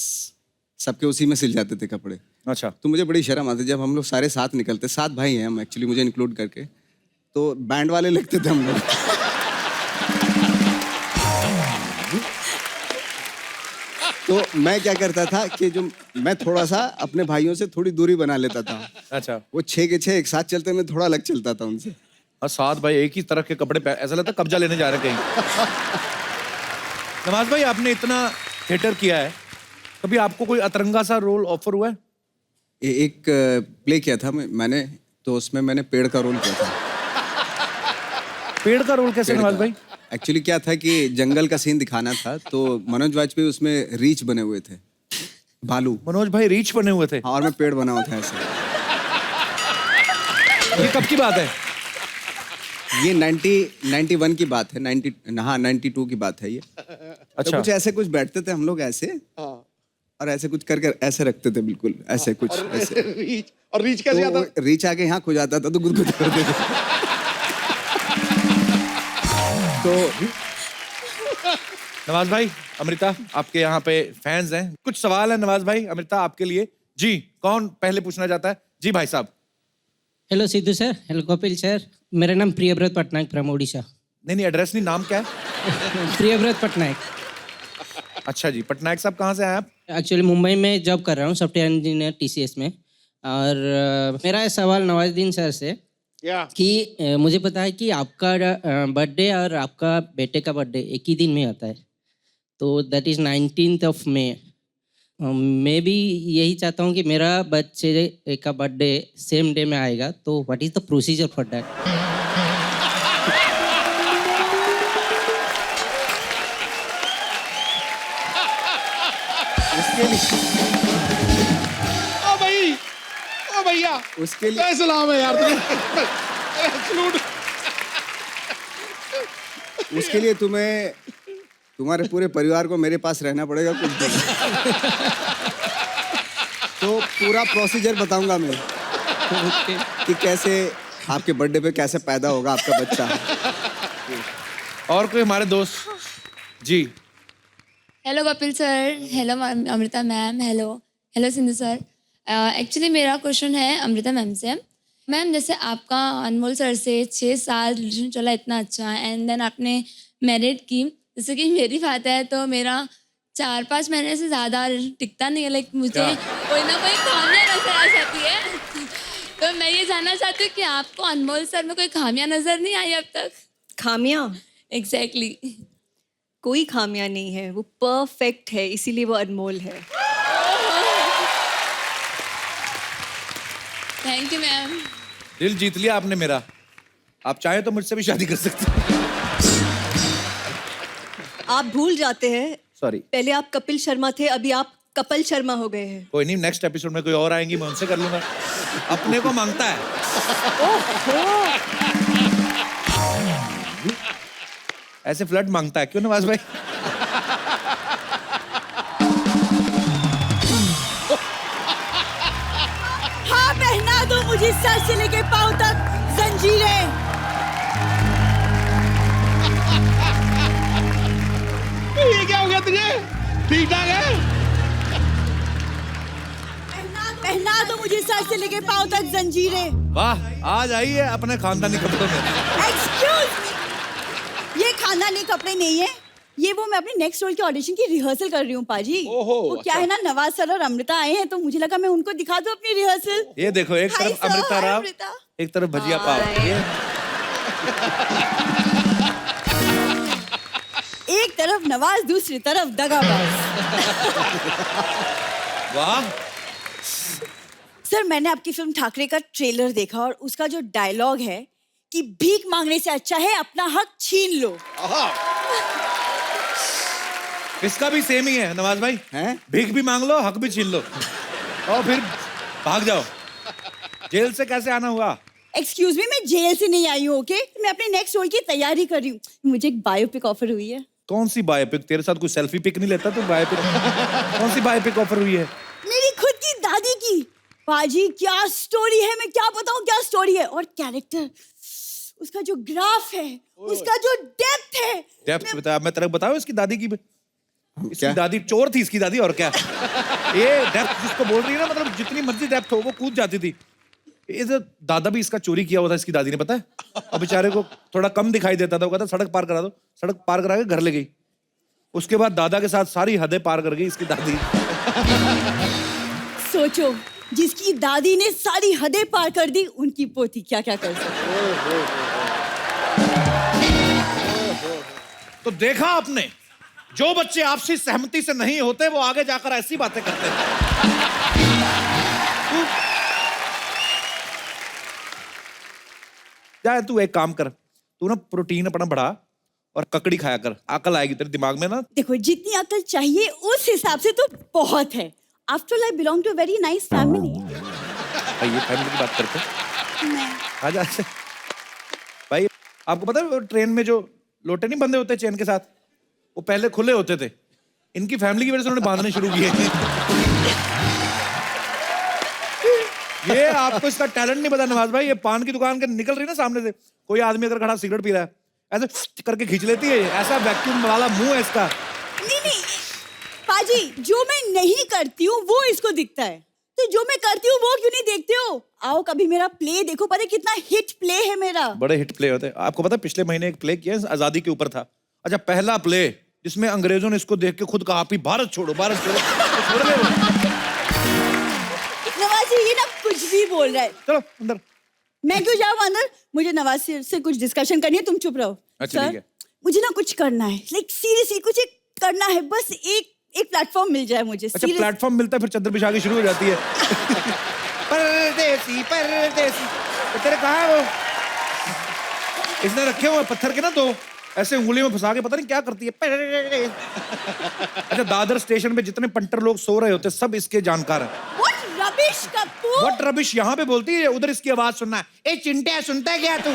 [SPEAKER 2] सबके उसी में सिल जाते थे कपड़े।
[SPEAKER 7] अच्छा।
[SPEAKER 2] तो मुझे बड़ी शर्म आती जब हम लोग सारे साथ निकलते, 7 भाई हैं हम एक्चुअली, मुझे इंक्लूड करके, तो बैंड वाले लगते थे हम लोग। तो मैं क्या करता था कि जो मैं थोड़ा सा अपने भाइयों से थोड़ी दूरी बना लेता था।
[SPEAKER 7] अच्छा।
[SPEAKER 2] वो 6 के 6 एक साथ चलते, मैं थोड़ा अलग चलता था उनसे।
[SPEAKER 7] और 7 भाई एक ही तरह के कपड़े पहन, ऐसा लगता है कब्जा लेने जा रहे कहीं। नवाज भाई, आपने इतना थिएटर किया है, कभी आपको कोई अतरंगा सा रोल ऑफर हुआ है?
[SPEAKER 2] एक प्ले किया था मैंने, तो उसमें मैंने पेड़ का रोल किया था।
[SPEAKER 7] पेड़ का रोल कैसे नवाज भाई?
[SPEAKER 2] एक्चुअली क्या था कि जंगल का सीन दिखाना था, तो मनोज वाजपेयी उसमें रीछ बने हुए थे, भालू।
[SPEAKER 7] मनोज भाई रीछ बने हुए थे?
[SPEAKER 2] हाँ, और मैं पेड़ बना हुआ था ऐसे।
[SPEAKER 7] ये कब की बात है?
[SPEAKER 2] ये 91 की बात है, 92 की बात है ये।
[SPEAKER 7] अच्छा।
[SPEAKER 2] तो कुछ ऐसे कुछ बैठते थे हम लोग ऐसे, और ऐसे कुछ करके ऐसे रखते थे, बिल्कुल ऐसे कुछ ऐसे।
[SPEAKER 4] रीच कैसे आता?
[SPEAKER 2] तो रीच आके यहाँ खो जाता था तो गुदगुद करते थे।
[SPEAKER 7] नवाज भाई, अमृता आपके यहाँ पे फैंस हैं, कुछ सवाल है नवाज भाई अमृता आपके लिए। जी, कौन पहले पूछना चाहता है? जी भाई साहब।
[SPEAKER 12] Hello Sidhu sir, hello Kapil sir, मेरा नाम प्रियव्रत पटनायक फ्रॉम ओडिशा।
[SPEAKER 7] नहीं, एड्रेस नहीं, नाम क्या है?
[SPEAKER 12] प्रियव्रत पटनायक।
[SPEAKER 7] अच्छा जी, पटनायक साहब कहाँ से आए आप?
[SPEAKER 12] एक्चुअली मुंबई में जॉब कर रहा हूँ, सॉफ्टवेयर इंजीनियर TCS में। और मेरा सवाल नवाजुद्दीन सर से कि मुझे पता है कि आपका बर्थडे और आपका बेटे का बर्थडे एक ही दिन में आता है, तो that is 19th of May. मैं भी यही चाहता हूँ कि मेरा बच्चे का बर्थडे सेम डे में आएगा, तो what is the procedure for that?
[SPEAKER 4] ओ भाई, ओ भैया,
[SPEAKER 2] उसके लिए
[SPEAKER 4] क्या सलाम है यार तुम्हें?
[SPEAKER 2] उसके लिए तुम्हें तुम्हारे पूरे परिवार को मेरे पास रहना पड़ेगा कुछ दिन। तो पूरा प्रोसीजर बताऊंगा मैं कि कैसे आपके बर्थडे पे कैसे पैदा होगा आपका बच्चा।
[SPEAKER 7] और कोई हमारे दोस्त? जी।
[SPEAKER 13] Hello Kapil sir, hello Amrita ma'am, hello Sindhu sir. Actually मेरा क्वेश्चन है अमृता मैम से। मैम, जैसे आपका अनमोल सर से 6 साल रिलेशन चला इतना अच्छा, एंड देन आपने मैरिड की। जैसे कि मेरी बात है तो मेरा 4-5 महीने से ज़्यादा टिकता नहीं है, लाइक मुझे कोई ना कोई खामियां नजर आ जाती है। तो मैं ये जानना चाहती हूँ कि आपको अनमोल सर में कोई खामियां नजर नहीं आई अब तक?
[SPEAKER 10] खामियां?
[SPEAKER 13] एग्जैक्टली।
[SPEAKER 10] कोई खामियां नहीं है, वो परफेक्ट है, इसीलिए वो अनमोल है।
[SPEAKER 13] Thank you ma'am.
[SPEAKER 7] दिल जीत लिया आपने मेरा। आप चाहे तो मुझसे भी शादी कर सकते हैं।
[SPEAKER 10] आप भूल जाते हैं,
[SPEAKER 7] सॉरी,
[SPEAKER 10] पहले आप कपिल शर्मा थे, अभी आप कपिल शर्मा हो गए हैं।
[SPEAKER 7] कोई नहीं, नेक्स्ट एपिसोड में कोई और आएंगी, मैं उनसे कर लूंगा। अपने को मांगता है। ऐसे फ्लर्ट मांगता है क्यों नवाज भाई?
[SPEAKER 3] हाँ, पहना दो मुझे सर से लेके पांव तक जंजीरें।
[SPEAKER 4] ये क्या हो गया तुझे? ठीक ठाक है?
[SPEAKER 3] पहना दो मुझे सर से लेके पांव तक जंजीरें।
[SPEAKER 7] वाह, आज आई है अपने खानदानी कपड़ों में।
[SPEAKER 3] एक्सक्यूज मी, ये खानदानी कपड़े नहीं है, ये वो मैं अपनी नेक्स्ट रोल के ऑडिशन की रिहर्सल कर रही हूँ पाजी। वो क्या है ना, नवाज सर और अमृता आए हैं, तो मुझे लगा मैं उनको दिखा दूं अपनी रिहर्सल।
[SPEAKER 7] ये देखो, एक
[SPEAKER 3] हाय
[SPEAKER 7] तरफ
[SPEAKER 3] सर,
[SPEAKER 7] अमृता
[SPEAKER 3] हाय
[SPEAKER 7] राव,
[SPEAKER 3] अमृता।
[SPEAKER 7] एक तरफ भजिया पाव।
[SPEAKER 3] एक तरफ नवाज, दूसरी तरफ दगाबाज।
[SPEAKER 7] वाह।
[SPEAKER 3] सर, मैंने आपकी फिल्म ठाकरे का ट्रेलर देखा और उसका जो डायलॉग है कि भीख मांगने से अच्छा है अपना हक छीन लो।
[SPEAKER 7] इसका भी सेम ही है नवाज भाई, हैं? भीख भी मांग लो, हक भी छीन लो, और फिर भाग जाओ। जेल से कैसे आना हुआ?
[SPEAKER 3] एक्सक्यूज मी, मैं जेल से नहीं आई हूँ, ओके? मैं अपने नेक्स्ट रोल की तैयारी कर रही हूँ। मुझे एक बायोपिक ऑफर हुई है।
[SPEAKER 7] कौन सी बायोपिक? तेरे साथ कोई सेल्फी पिक नहीं लेता तो बायोपिक? कौन सी बायोपिक ऑफर हुई है?
[SPEAKER 3] मेरी खुद की दादी की। पाजी, क्या स्टोरी है, मैं क्या बताऊं क्या स्टोरी है। और कैरेक्टर, उसका जो ग्राफ है, उसका जो डेप्थ है।
[SPEAKER 7] डेप्थ बता, मैं तेरे को बताऊं इसकी दादी की? इसकी दादी चोर थी, इसकी दादी, और क्या? ये डेप्थ जिसको बोल रही है ना, मतलब जितनी मर्जी डेप्थ हो वो कूद जाती थी। ये जो दादा भी इसका चोरी किया हुआ था इसकी दादी ने, पता है? और बेचारे को थोड़ा कम दिखाई देता था, वो कहता सड़क पार करा दो, सड़क पार करा के घर ले गई। उसके बाद दादा के साथ सारी हदें पार कर गई इसकी दादी।
[SPEAKER 3] सोचो, जिसकी दादी ने सारी हदें पार कर दी, उनकी पोती क्या क्या कर सकती।
[SPEAKER 7] तो देखा आपने, जो बच्चे आपसी सहमति से नहीं होते वो आगे जाकर ऐसी बातें करते हैं। जा, तू एक काम कर, तू ना प्रोटीन अपना बढ़ा और ककड़ी खाया कर, अकल आएगी तेरे दिमाग में ना।
[SPEAKER 3] देखो, जितनी अकल चाहिए उस हिसाब से तो बहुत है। After all, I belong to very nice family.
[SPEAKER 7] भाई ये फैमिली की बात करते हैं। आजा भाई, आपको पता है ट्रेन में जो लोटे नहीं बंधे होते चेन के साथ, वो पहले खुले होते थे। इनकी फैमिली की वजह से उन्होंने बांधने शुरू किए। ये आपको इसका टैलेंट नहीं पता नवाज भाई। ये पान की दुकान के निकल रही ना सामने से, कोई आदमी अगर खड़ा सिगरेट पी रहा है, ऐसे करके खींच लेती है। ऐसा वैक्यूम वाला मुंह है इसका,
[SPEAKER 3] नहीं नहीं पाजी, जो मैं नहीं करती हूँ वो इसको दिखता है, तो जो मैं करती हूँ वो क्यों नहीं देखते हो? आओ कभी मेरा प्ले देखो, पता है कितना हिट प्ले है मेरा।
[SPEAKER 7] बड़े हिट प्ले होते हैं। आपको पता है पिछले महीने एक प्ले किया है, आजादी के ऊपर था। अच्छा, पहला प्ले जिसमें अंग्रेजों ने इसको देख के खुद कहा, आप ही भारत छोड़ो, भारत छोड़ो। तो छोड़ गए वो।
[SPEAKER 3] नवाज जी ये ना कुछ भी बोल रहा है।
[SPEAKER 7] चलो अंदर।
[SPEAKER 3] मैं क्यों जाऊँ अंदर? मुझे नवाज से कुछ डिस्कशन करनी है, तुम चुप रहो।
[SPEAKER 7] अच्छा, ठीक है।
[SPEAKER 3] मुझे ना कुछ करना है, लाइक सीरियसली कुछ एक करना है, बस एक प्लेटफॉर्म मिल जाए मुझे।
[SPEAKER 7] अच्छा, प्लेटफॉर्म मिलता है फिर चद्दर बिछा के शुरू हो जाती है।
[SPEAKER 11] परदेसी परदेसी,
[SPEAKER 7] तो तेरे कहाँ है वो? इसने रखे हुए पत्थर के ना, तो ऐसे उंगली में फंसा के पता नहीं क्या करती है। अच्छा, दादर स्टेशन पे जितने पंटर लोग सो रहे होते सब इसके जानकार हैं।
[SPEAKER 3] What rubbish, Kappu?
[SPEAKER 7] What rubbish यहाँ पे बोलती है, उधर इसकी आवाज सुनना है।
[SPEAKER 11] ए चिंटे सुनता है क्या तू?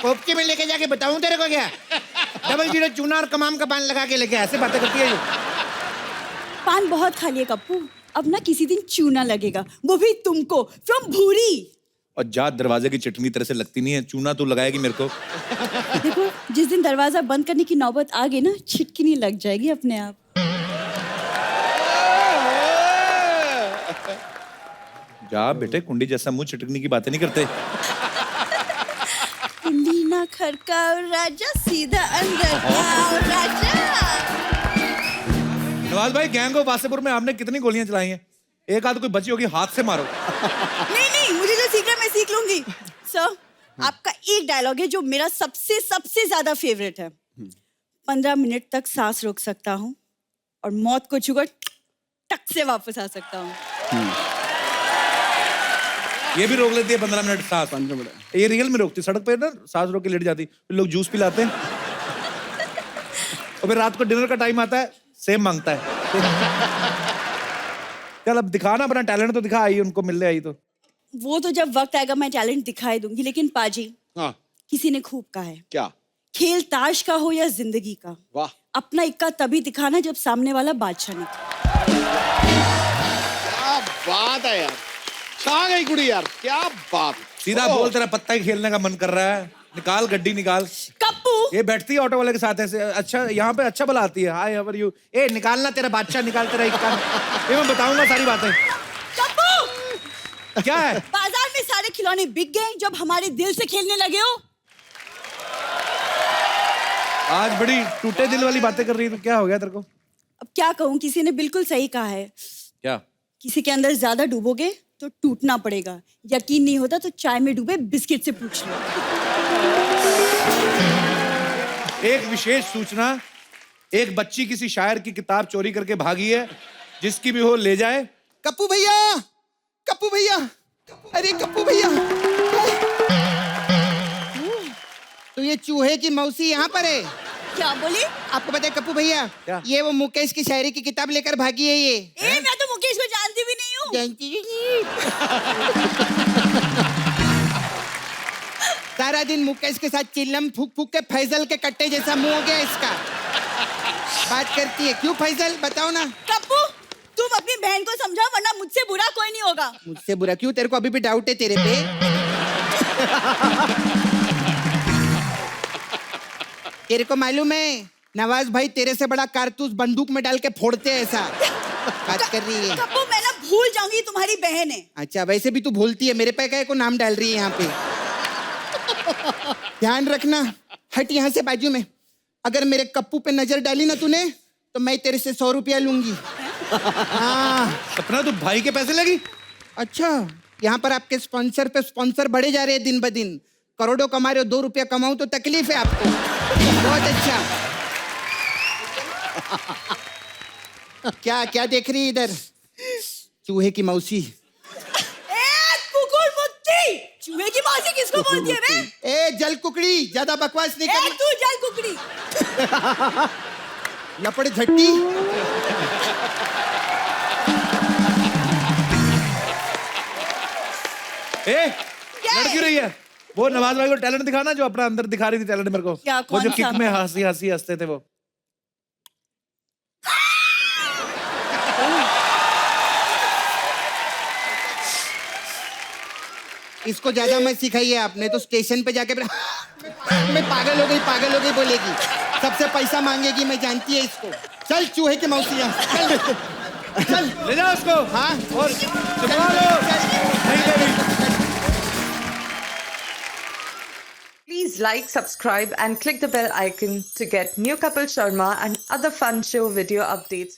[SPEAKER 11] कोपचे में लेके जाके बताऊं तेरे को क्या? डबल जीरो चूना और कमाम का पान लगा के लेके ऐसे बातें करती है ये।
[SPEAKER 3] पान बहुत खा लिए कप्पू, अब ना किसी दिन चूना लगेगा, वो भी तुमको, फ्रॉम भूरी।
[SPEAKER 7] और जात दरवाजे की चटनी तरह से लगती नहीं है, चूना तो लगाएगी मेरे को।
[SPEAKER 3] देखो जिस दिन दरवाजा बंद करने की नौबत आ गई ना, छिटकिनी लग जाएगी अपने आप।
[SPEAKER 7] जा बेटे, कुंडी जैसा मुंह, छिटकनी की बातें नहीं करते।
[SPEAKER 3] कुंडी ना खड़काओ राजा, सीधा अंदर आओ राजा।
[SPEAKER 7] नवाज भाई, गैंग ऑफ वासेपुर में आपने कितनी गोलियां चलाई हैं? एक आध कोई बची होगी, हाथ से मारो।
[SPEAKER 3] नहीं, मुझे जो सीख रहा है मैं सीख लूंगी। सर, आपका एक डायलॉग है जो मेरा सबसे सबसे ज्यादा फेवरेट है। 15 मिनट तक सांस रोक सकता हूँ और मौत को छूकर टक से वापस आ सकता हूँ।
[SPEAKER 7] ये भी रोक लेती है 15 मिनट सांस।
[SPEAKER 2] 15 मिनट
[SPEAKER 7] ये रियल में रोकती, सड़क पे ना सांस रोक के लेट जाती, फिर लोग जूस पिलाते हैं और फिर रात को डिनर का टाइम आता है, सेम मांगता है। चल अब दिखा ना अपना टैलेंट, तो दिखा, आई उनको मिलने आई तो।
[SPEAKER 3] वो तो जब वक्त आएगा मैं टैलेंट दिखाई दूंगी, लेकिन पाजी,
[SPEAKER 4] हाँ,
[SPEAKER 3] किसी ने खूब कहा है,
[SPEAKER 4] क्या?
[SPEAKER 3] खेल ताश का हो या जिंदगी का,
[SPEAKER 4] वाह,
[SPEAKER 3] अपना इक्का तभी दिखाना जब सामने वाला बादशाह निकले।
[SPEAKER 4] क्या बात है यार, छा गई कुड़ी यार, क्या बात।
[SPEAKER 7] सीधा बोल, तेरा पत्ता ही खेलने का मन कर रहा है, निकाल गड्डी निकाल।
[SPEAKER 3] कप्पू,
[SPEAKER 7] ये बैठती है ऑटो वाले के साथ ऐसे, अच्छा यहाँ पे अच्छा भला आती है, हाय हाउ आर यू, ए निकालना तेरा बादशाह, निकाल तेरा इक्का। ये मैं बताऊंगा सारी बातें।
[SPEAKER 3] कप्पू,
[SPEAKER 7] क्या है?
[SPEAKER 3] बाजार में सारे खिलौने बिक गए जब हमारे दिल से खेलने लगे हो।
[SPEAKER 7] आज बड़ी टूटे दिल वाली बातें कर रही है, तो क्या हो गया तेरे को?
[SPEAKER 3] अब क्या कहूँ, किसी ने बिल्कुल सही कहा है,
[SPEAKER 7] क्या?
[SPEAKER 3] किसी के अंदर ज्यादा डूबोगे तो टूटना पड़ेगा, यकीन नहीं होता तो चाय में डूबे बिस्किट से पूछ लो।
[SPEAKER 7] एक विशेष सूचना, एक बच्ची किसी शायर की किताब चोरी करके भागी है, जिसकी भी हो ले जाए।
[SPEAKER 11] कप्पू भैया, कप्पू भैया, अरे कप्पू भैया, तो ये चूहे की मौसी यहाँ पर है।
[SPEAKER 3] क्या बोली?
[SPEAKER 11] आपको पता है कप्पू भैया, ये वो मुकेश की शायरी की किताब लेकर भागी है ये।
[SPEAKER 3] मैं तो मुकेश को जानती भी नहीं हूँ।
[SPEAKER 11] जानती भी नहीं। सारा दिन मुकेश के साथ चिल्लम फूक फूक के फैजल के कट्टे जैसा मुंह हो गया इसका। बात करती है, क्यों फैजल बताओ ना।
[SPEAKER 3] कप्पू, तुम अपनी बहन को समझाओ वरना मुझसे बुरा कोई नहीं होगा।
[SPEAKER 11] मुझसे बुरा क्यों? तेरे को अभी भी डाउट है तेरे पे? तेरे को मालूम है नवाज भाई तेरे से बड़ा कारतूस बंदूक में डाल के फोड़ते हैं, ऐसा बात कर रही है।
[SPEAKER 3] कप्पू, मैं ना भूल जाऊंगी तुम्हारी बहन है।
[SPEAKER 11] अच्छा, वैसे भी तू भूलती है, मेरे पे क्या को नाम डाल रही है यहाँ पे। ध्यान रखना, हट यहाँ से बाजू में। अगर मेरे कप्पू पे नजर डाली ना तूने तो मैं तेरे से 100 रुपया लूंगी। हाँ।
[SPEAKER 7] सपना, तू भाई के पैसे लगी?
[SPEAKER 11] अच्छा, यहाँ पर आपके स्पॉन्सर पे स्पॉन्सर बढ़े जा रहे हैं दिन ब दिन। करोड़ों कमा रहे हो, 2 रुपया कमाऊं तो तकलीफ है आपको। बहुत अच्छा। क्या क्या देख रही है इधर? चूहे की मौसी।
[SPEAKER 3] कुकुर मुत्ती, चूहे की मौसी किसको बोलती है बे?
[SPEAKER 11] ए जल कुकड़ी, ज्यादा बकवास नहीं करनी।
[SPEAKER 3] तू जल कुकड़ी।
[SPEAKER 11] लपड़ झट्टी।
[SPEAKER 7] लड़ क्यों रही है? वो नवाज भाई को टैलेंट दिखाना जो अपना अंदर दिखा रही थी टैलेंट मेरे को।
[SPEAKER 3] क्या,
[SPEAKER 7] वो जो
[SPEAKER 3] कौन
[SPEAKER 7] किक
[SPEAKER 3] सा?
[SPEAKER 7] में हंसी हंसी हंसते थे वो।
[SPEAKER 11] इसको ज्यादा मत सिखाइए आपने तो स्टेशन पे जाके मैं पागल हो गई बोलेगी, सबसे पैसा मांगेगी, मैं जानती है इसको। चल चूहे के मौसिया, चल
[SPEAKER 7] ले जाओ उसको।
[SPEAKER 11] हाँ
[SPEAKER 7] और चुपा लो। नहीं देवी।
[SPEAKER 14] Please like, subscribe and click the bell icon to get new Kapil Sharma and other fun show video updates.